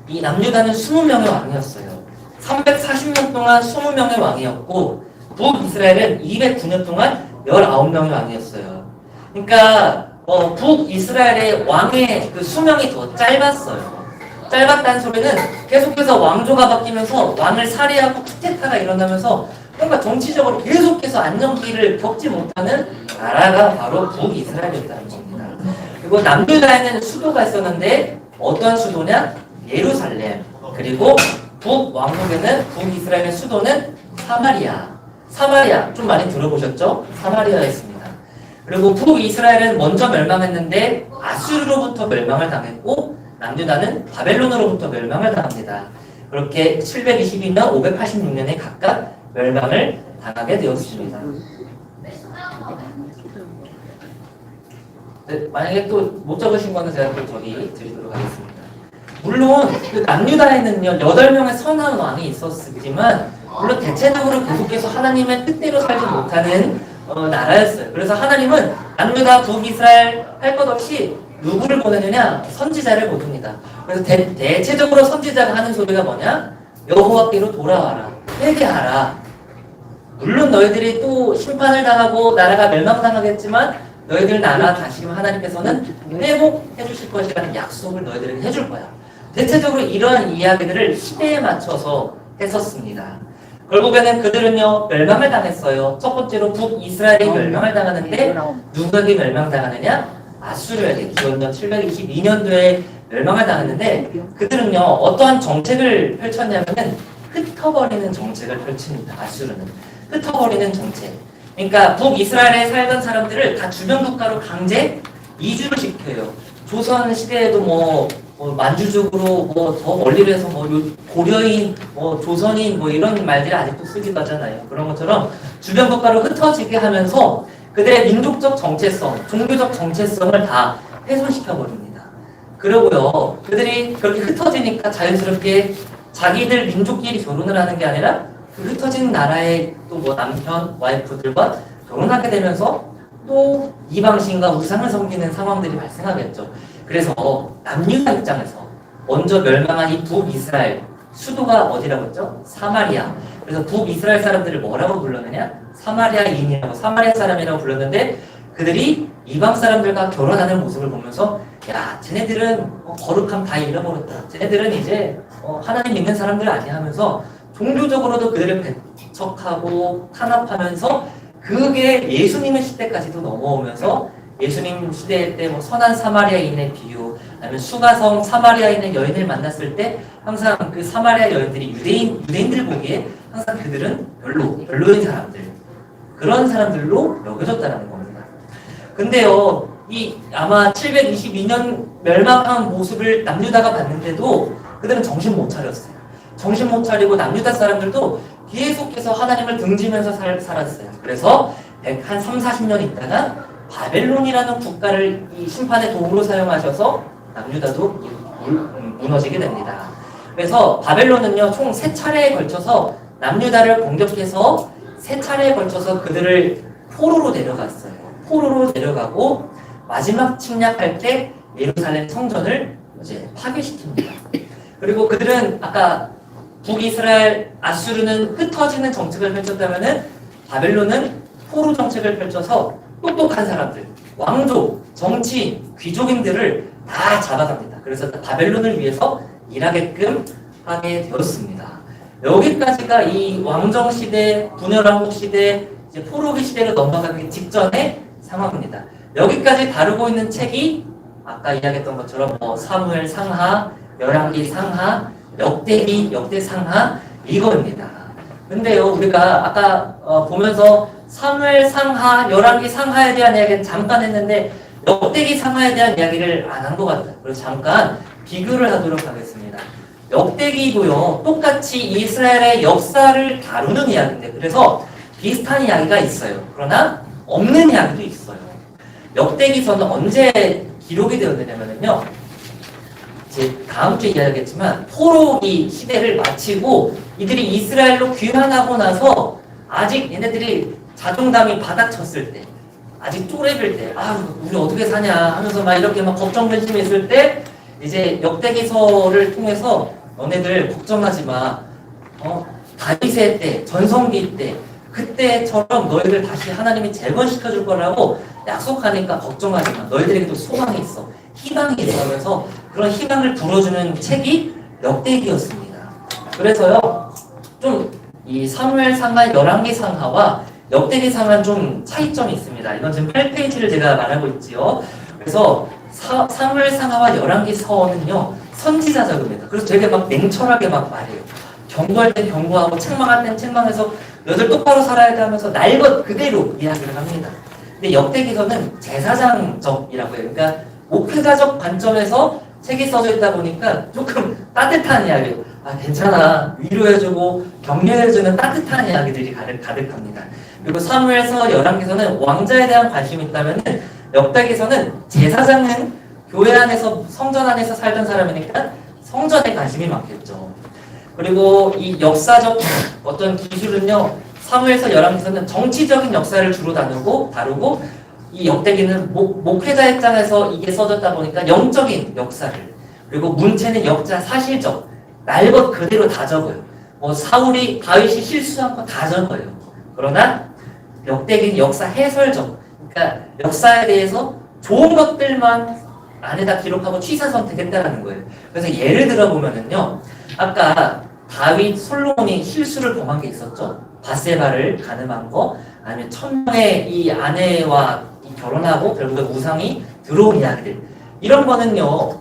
이 남유다는 20명의 왕이었어요. 340년 동안 20명의 왕이었고 북이스라엘은 209년 동안 19명의 왕이었어요. 그러니까 북이스라엘의 왕의 그 수명이 더 짧았어요. 짧았다는 소리는 계속해서 왕조가 바뀌면서 왕을 살해하고 쿠데타가 일어나면서 뭔가 정치적으로 계속해서 안정기를 겪지 못하는 나라가 바로 북이스라엘이었다는 겁니다. 그리고 남유다에는 수도가 있었는데 어떤 수도냐? 예루살렘. 그리고 북왕국에는 북이스라엘의 수도는 사마리아. 사마리아 좀 많이 들어보셨죠? 사마리아였습니다. 그리고 북이스라엘은 먼저 멸망했는데 아수르로부터 멸망을 당했고 남유다는 바벨론으로부터 멸망을 당합니다. 그렇게 722년, 586년에 각각 멸망을 당하게 되었습니다. 네, 만약에 또 못 적으신 거는 제가 또 저기 드리도록 하겠습니다. 물론 그 남유다에는요 8명의 선한 왕이 있었지만 물론 대체적으로 계속해서 하나님의 뜻대로 살지 못하는 나라였어요. 그래서 하나님은 남유다 북이스라엘 할 것 없이 누구를 보내느냐? 선지자를 보냅니다. 그래서 대체적으로 선지자가 하는 소리가 뭐냐? 여호와께로 돌아와라. 회개하라. 물론 너희들이 또 심판을 당하고 나라가 멸망당하겠지만 너희들 나라 다시금 하나님께서는 회복해 주실 것이라는 약속을 너희들에게 해줄 거야. 대체적으로 이러한 이야기들을 시대에 맞춰서 했었습니다. 결국에는 그들은요 멸망을 당했어요. 첫 번째로 북이스라엘이 멸망을 당하는데 누구에게 멸망당하느냐? 아수르에게 기원전 722년도에 멸망을 당했는데 그들은요 어떠한 정책을 펼쳤냐면은 흩어버리는 정책을 펼칩니다. 아수르는 흩어버리는 정책. 그러니까 북이스라엘에 살던 사람들을 다 주변 국가로 강제 이주를 시켜요. 조선 시대에도 뭐 만주족으로 뭐 더 멀리로 해서 뭐 고려인, 뭐 조선인 뭐 이런 말들이 아직도 쓰기도 하잖아요. 그런 것처럼 주변 국가로 흩어지게 하면서 그들의 민족적 정체성, 종교적 정체성을 다 훼손시켜 버립니다. 그러고요, 그들이 그렇게 흩어지니까 자연스럽게 자기들 민족끼리 결혼을 하는 게 아니라 그 흩어진 나라의 또 뭐 남편, 와이프들과 결혼하게 되면서 또 이방신과 우상을 섬기는 상황들이 발생하겠죠. 그래서 남유다 입장에서 먼저 멸망한 이 북이스라엘 수도가 어디라고 했죠? 사마리아. 그래서 북이스라엘 사람들을 뭐라고 불렀느냐? 사마리아인이라고 사마리아 사람이라고 불렀는데 그들이 이방 사람들과 결혼하는 모습을 보면서 야 쟤네들은 거룩함 다 잃어버렸다. 쟤네들은 이제 하나님 믿는 사람들 아니야 하면서 종교적으로도 그들을 배척하고 탄압하면서 그게 예수님의 시대까지도 넘어오면서 예수님 시대 때 뭐 선한 사마리아인의 비유 아니면 수가성 사마리아인의 여인을 만났을 때 항상 그 사마리아 여인들이 유대인들 보기에 항상 그들은 별로인 사람들 그런 사람들로 여겨졌다는 겁니다. 근데요 이 아마 722년 멸망한 모습을 남유다가 봤는데도 그들은 정신 못 차렸어요. 정신 못 차리고 남유다 사람들도 계속해서 하나님을 등지면서 살았어요. 그래서 한 3, 40년 있다가 바벨론이라는 국가를 이 심판의 도구로 사용하셔서 남유다도 무너지게 됩니다. 그래서 바벨론은요 총 3차례에 걸쳐서 남유다를 공격해서 3차례에 걸쳐서 그들을 포로로 데려갔어요. 포로로 데려가고 마지막 침략할 때 예루살렘 성전을 이제 파괴시킵니다. 그리고 그들은 아까 북이스라엘 아수르는 흩어지는 정책을 펼쳤다면은 바벨론은 포로 정책을 펼쳐서 똑똑한 사람들, 왕족, 정치인, 귀족인들을 다 잡아갑니다. 그래서 바벨론을 위해서 일하게끔 하게 되었습니다. 여기까지가 이 왕정 시대, 분열왕국 시대, 이제 포로기 시대로 넘어가기 직전의 상황입니다. 여기까지 다루고 있는 책이 아까 이야기했던 것처럼 뭐 사무엘 상하, 열왕기 상하, 역대기, 역대 상하 이거입니다. 근데요 우리가 아까 보면서 사무엘 상하, 열왕기 상하에 대한 이야기는 잠깐 했는데 역대기 상하에 대한 이야기를 안 한 것 같아요. 그래서 잠깐 비교를 하도록 하겠습니다. 역대기도요 똑같이 이스라엘의 역사를 다루는 이야기인데 그래서 비슷한 이야기가 있어요. 그러나 없는 이야기도 있어요. 역대기서는 언제 기록이 되었느냐면요 이제 다음 주에 이야기하겠지만 포로기 시대를 마치고 이들이 이스라엘로 귀환하고 나서 아직 얘네들이 자존감이 바닥쳤을 때 아직 쪼렙일 때 우리 어떻게 사냐 하면서 막 이렇게 막 걱정 근심했을 때 이제 역대기서를 통해서 너네들 걱정하지 마. 다윗의 때 전성기 때 그때처럼 너희들 다시 하나님이 재건시켜줄 거라고 약속하니까 걱정하지 마. 너희들에게도 소망이 있어. 희망이 있어. 하면서 그런 희망을 불어주는 책이 역대기였습니다. 그래서요, 좀 이 사무엘 상하, 열왕기 상하와 역대기 상하는 좀 차이점이 있습니다. 이건 지금 8페이지를 제가 말하고 있지요. 그래서 사무엘 상하와 열왕기 서는요, 선지자적입니다. 그래서 되게 막 냉철하게 막 말해요. 경고할 땐 경고하고 책망할 땐 책망해서 너희들 똑바로 살아야 돼 하면서 날 것 그대로 이야기를 합니다. 근데 역대기서는 제사장적이라고 해요. 그러니까 목회자적 관점에서 책이 써져 있다 보니까 조금 따뜻한 이야기예요. 괜찮아. 위로해주고 격려해주는 따뜻한 이야기들이 가득합니다. 그리고 사무엘서 열왕기서는 왕자에 대한 관심이 있다면 역대기서는 제사장은 교회 안에서 성전 안에서 살던 사람이니까 성전에 관심이 많겠죠. 그리고 이 역사적 어떤 기술은요, 사무엘서 열왕기서는 정치적인 역사를 주로 다루고 이 역대기는 목회자 입장에서 이게 써졌다 보니까 영적인 역사를, 그리고 문체는 역사 사실적 날 것 그대로 다 적어요. 뭐 사울이 다윗이 실수한 거 다 적어요. 그러나 역대기는 역사 해설적, 그러니까 역사에 대해서 좋은 것들만 안에다 기록하고 취사 선택했다라는 거예요. 그래서 예를 들어 보면은요, 아까 다윗 솔로몬이 실수를 범한 게 있었죠. 밧세바를 간음한 거, 아니면 1000명의 이 아내와 결혼하고 결국에 우상이 들어온 이야기들, 이런 거는요,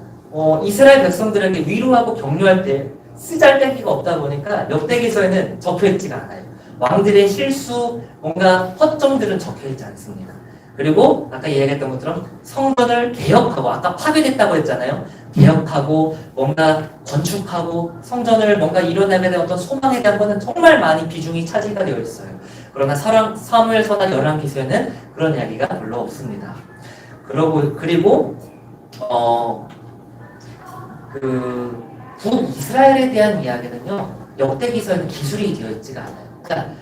이스라엘 백성들에게 위로하고 격려할 때 쓰잘데기가 없다 보니까 역대기서에는 적혀있지가 않아요. 왕들의 실수, 뭔가 허점들은 적혀있지 않습니다. 그리고 아까 얘기했던 것처럼 성전을 개혁하고, 아까 파괴됐다고 했잖아요. 개혁하고 뭔가 건축하고 성전을 뭔가 이뤄내게 된 어떤 소망에 대한 거는 정말 많이 비중이 차지가 되어 있어요. 그러나 사무엘서나 열왕기서에는 그런 이야기가 별로 없습니다. 그리고 북이스라엘에 대한 이야기는요, 역대기서에는 기술이 되어 있지가 않아요. 그러니까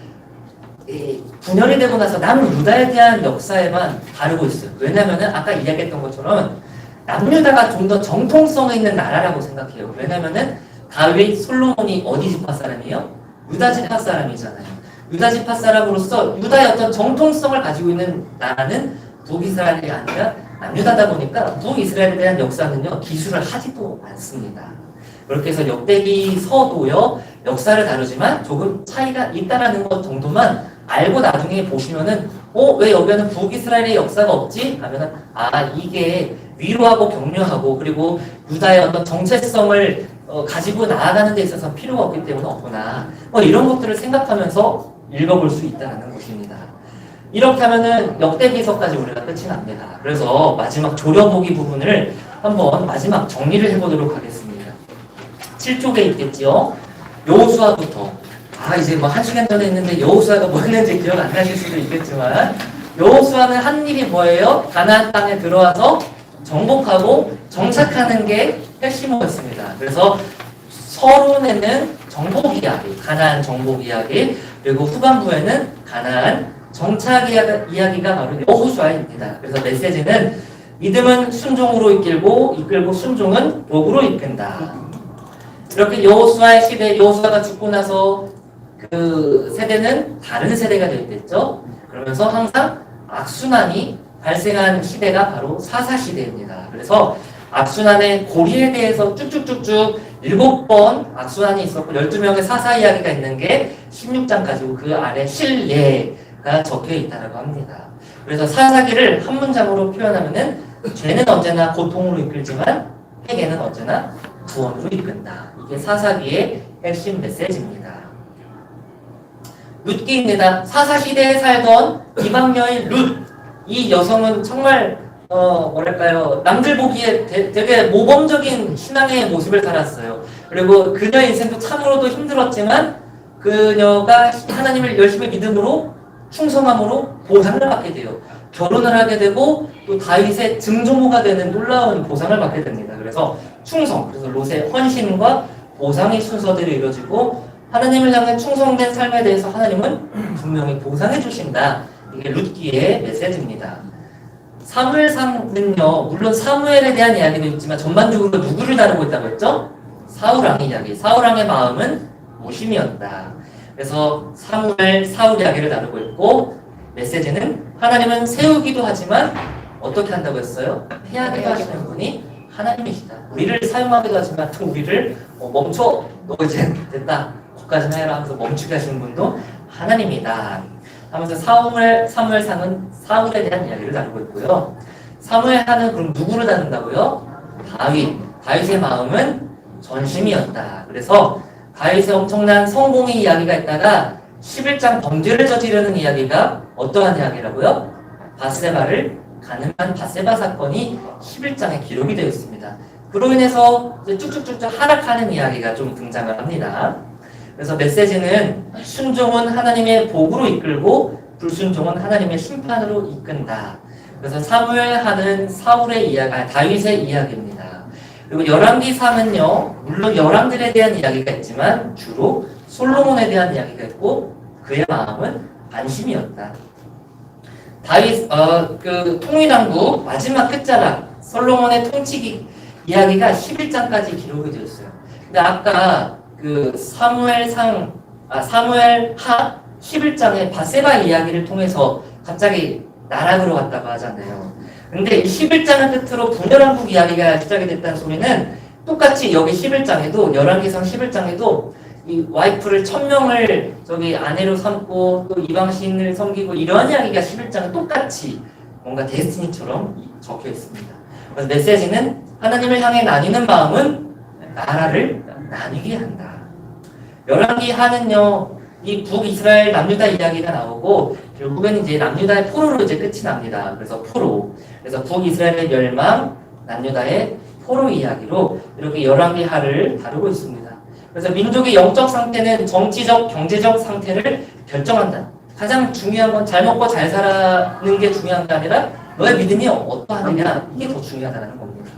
분열이 되고 나서 남유다에 대한 역사에만 다루고 있어요. 왜냐면은 아까 이야기했던 것처럼 남유다가 좀 더 정통성이 있는 나라라고 생각해요. 왜냐면은 다윗, 솔로몬이 어디 지파 사람이에요? 유다 지파 사람이잖아요. 유다 지파 사람으로서 유다의 어떤 정통성을 가지고 있는 나라는 북이스라엘이 아니라 남유다다 보니까 북이스라엘에 대한 역사는요, 기술을 하지도 않습니다. 그렇게 해서 역대기서도요, 역사를 다루지만 조금 차이가 있다라는 것 정도만 알고 나중에 보시면은 왜 여기는 북이스라엘의 역사가 없지? 하면은 이게 위로하고 격려하고 그리고 유다의 어떤 정체성을 가지고 나아가는 데 있어서 필요가 없기 때문에 없구나, 이런 것들을 생각하면서 읽어볼 수 있다는 것입니다. 이렇게 하면은 역대기서까지 우리가 끝이 납니다. 그래서 마지막 조려보기 부분을 한번 마지막 정리를 해보도록 하겠습니다. 7쪽에 있겠지요. 여호수아부터, 이제 뭐 1시간 전에 했는데 여호수아가 뭐 했는지 기억 안 나실 수도 있겠지만, 여호수아는 한 일이 뭐예요? 가나안 땅에 들어와서 정복하고 정착하는 게 핵심이었습니다. 그래서 서론에는 정복 이야기, 가나안 정복 이야기, 그리고 후반부에는 가나안 정착 이야기가 바로 여호수아입니다. 그래서 메시지는 믿음은 순종으로 이끌고 순종은 복으로 이끈다. 이렇게 여호수아의 시대, 여호수아가 죽고 나서 그 세대는 다른 세대가 됐겠죠. 그러면서 항상 악순환이 발생한 시대가 바로 사사시대입니다. 그래서 악순환의 고리에 대해서 쭉쭉쭉쭉 7번 악순환이 있었고 12명의 사사 이야기가 있는 게 16장까지고 그 아래 실예가 적혀 있다고 합니다. 그래서 사사기를 한 문장으로 표현하면은 죄는 언제나 고통으로 이끌지만 회개는 언제나 구원으로 이끈다. 이게 사사기의 핵심 메시지입니다. 룻기입니다. 사사시대에 살던 이방 여인 룻. 이 여성은 정말 남들 보기에 되게 모범적인 신앙의 모습을 살았어요. 그리고 그녀의 인생도 참으로도 힘들었지만 그녀가 하나님을 열심히 믿음으로 충성함으로 보상을 받게 돼요. 결혼을 하게 되고 또 다윗의 증조모가 되는 놀라운 보상을 받게 됩니다. 그래서 충성, 그래서 롯의 헌신과 보상의 순서대로 이루어지고 하나님을 향해 충성된 삶에 대해서 하나님은 분명히 보상해 주신다. 이게 룻기의 메시지입니다. 사무엘상은요, 물론 사무엘에 대한 이야기도 있지만 전반적으로 누구를 다루고 있다고 했죠? 사울왕의 이야기. 사울왕의 마음은 모심이었다. 그래서 사울 이야기를 다루고 있고, 메시지는 하나님은 세우기도 하지만 어떻게 한다고 했어요? 패하기도 하시는 분이 하나님이시다. 우리를 사용하기도 하지만 또 우리를 멈춰, 너 이제 됐다, 거기까지는 해라 하면서 멈추게 하시는 분도 하나님이다 하면서 사무엘상은 사울에 대한 이야기를 다루고 있고요. 사무엘하는 그럼 누구를 다룬다고요? 다윗의 마음은 전심이었다. 그래서 다윗의 엄청난 성공의 이야기가 있다가 11장 범죄를 저지르는 이야기가 어떠한 이야기라고요? 밧세바를 가늠한 밧세바 사건이 11장에 기록이 되어 있습니다. 그로 인해서 이제 쭉쭉쭉쭉 하락하는 이야기가 좀 등장을 합니다. 그래서 메시지는 순종은 하나님의 복으로 이끌고 불순종은 하나님의 심판으로 이끈다. 그래서 사무엘하는 다윗의 이야기입니다. 그리고 열왕기상은요, 물론 열왕들에 대한 이야기가 있지만 주로 솔로몬에 대한 이야기가 있고 그의 마음은 안심이었다. 다윗 그 통일왕국 마지막 끝자락 솔로몬의 통치 이야기가 11장까지 기록이 되었어요. 근데 아까 그 사무엘하 11장의 바세바 이야기를 통해서 갑자기 나락으로 갔다고 하잖아요. 근데 이 11장을 끝으로 분열왕국 이야기가 시작이 됐다는 소리는 똑같이 여기 11장에도 열왕기상 11장에도 이 와이프를 1000명을 저기 아내로 삼고 또 이방신을 섬기고 이러한 이야기가 11장은 똑같이 뭔가 데스티니처럼 적혀 있습니다. 그래서 메시지는 하나님을 향해 나뉘는 마음은 나라를 나뉘게 한다. 열왕기하는요, 이 북이스라엘 남유다 이야기가 나오고 결국엔 이제 남유다의 포로로 이제 끝이 납니다. 그래서 포로. 그래서 북이스라엘의 멸망, 남유다의 포로 이야기로 이렇게 열왕기하를 다루고 있습니다. 그래서 민족의 영적 상태는 정치적, 경제적 상태를 결정한다. 가장 중요한 건 잘 먹고 잘 사는 게 중요한 게 아니라 너의 믿음이 어떠하느냐, 이게 더 중요하다는 겁니다.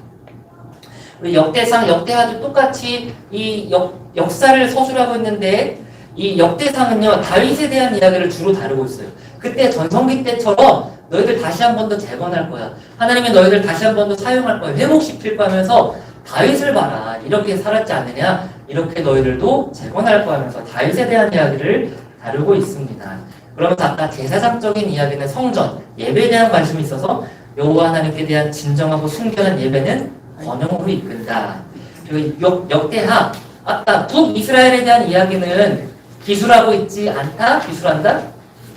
우리 역대상, 역대하도 똑같이 이 역사를 서술하고 있는데 이 역대상은요, 다윗에 대한 이야기를 주로 다루고 있어요. 그때 전성기 때처럼 너희들 다시 한 번 더 재건할 거야. 하나님이 너희들 다시 한 번 더 사용할 거야. 회복시킬 거야 하면서 다윗을 봐라. 이렇게 살았지 않느냐. 이렇게 너희들도 재건할 거야 하면서 다윗에 대한 이야기를 다루고 있습니다. 그러면서 아까 제사장적인 이야기는 성전, 예배에 대한 관심이 있어서 여호와 하나님께 대한 진정하고 순결한 예배는 번영으로 이끈다. 그리고 역대하, 아까 북이스라엘에 대한 이야기는 기술하고 있지 않다? 기술한다?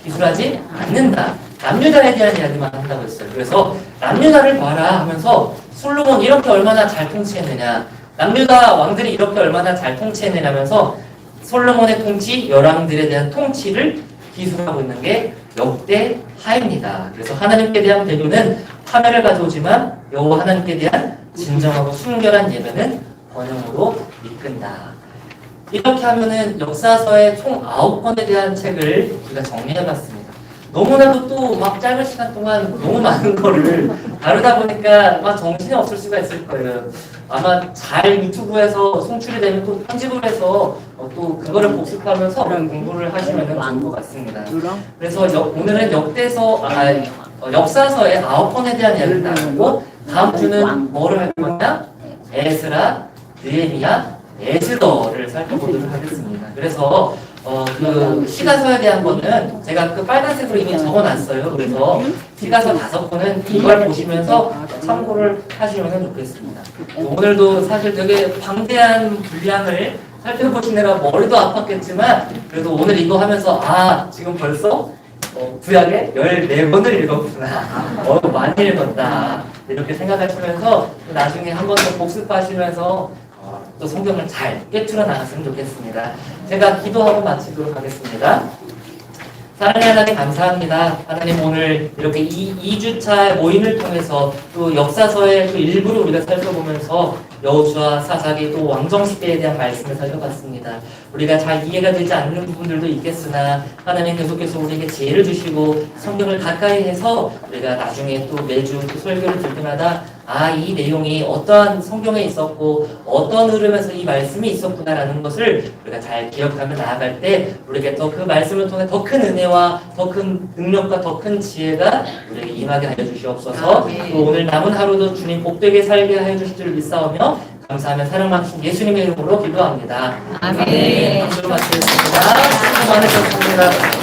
기술하지 않는다. 남유다에 대한 이야기만 한다고 했어요. 그래서 남유다를 봐라 하면서 솔로몬 이렇게 얼마나 잘 통치했느냐, 남유다 왕들이 이렇게 얼마나 잘 통치했느냐면서 솔로몬의 통치, 열왕들에 대한 통치를 기술하고 있는 게 역대하입니다. 그래서 하나님께 대한 배교는 파멸을 가져오지만 여호와 하나님께 대한 진정하고 순결한 예배는 번영으로 이끈다. 이렇게 하면은 역사서의 총 9권에 대한 책을 우리가 정리해봤습니다. 너무나도 또 막 짧은 시간 동안 너무 많은 거를 다루다 보니까 막 정신이 없을 수가 있을 거예요. 아마 잘 유튜브에서 송출이 되면 또 편집을 해서 또 그거를 복습하면서 공부를 하시면 좋을 것 같습니다. 그래서 오늘은 역사서의 9권에 대한 이야기를 나누고 다음 주는 뭐를 할 거냐? 에스라, 느헤미야, 에스더를 살펴보도록 하겠습니다. 그래서 그 시가서에 대한 거는 제가 그 빨간색으로 이미 적어놨어요. 그래서 시가서 5권은 이걸 보시면서 참고를 하시면 좋겠습니다. 오늘도 사실 되게 방대한 분량을 살펴보시느라 머리도 아팠겠지만 그래도 오늘 이거 하면서 지금 벌써 구약에 14권을 읽었구나. 많이 읽었다. 이렇게 생각하시면서 나중에 한 번 더 복습하시면서 또 성경을 잘 꿰뚫어 나갔으면 좋겠습니다. 제가 기도하고 마치도록 하겠습니다. 사랑하는 하나님 감사합니다. 하나님 오늘 이렇게 2주차 모임을 통해서 또 역사서의 또 일부를 우리가 살펴보면서 여호수아, 사사기 또 왕정시대에 대한 말씀을 살펴봤습니다. 우리가 잘 이해가 되지 않는 부분들도 있겠으나 하나님 계속해서 우리에게 지혜를 주시고 성경을 가까이 해서 우리가 나중에 또 매주 또 설교를 들 때마다 이 내용이 어떠한 성경에 있었고 어떤 흐름에서 이 말씀이 있었구나라는 것을 우리가 잘 기억하며 나아갈 때 우리에게 또 그 말씀을 통해 더 큰 은혜와 더 큰 능력과 더 큰 지혜가 우리에게 임하게 하여 주시옵소서. 또 오늘 남은 하루도 주님 복되게 살게 하여 주실 줄 믿사오며 감사하며 사랑 많으신 예수님의 이름으로 기도합니다. 아멘. 박수로 마치겠습니다. 수고 많으셨습니다.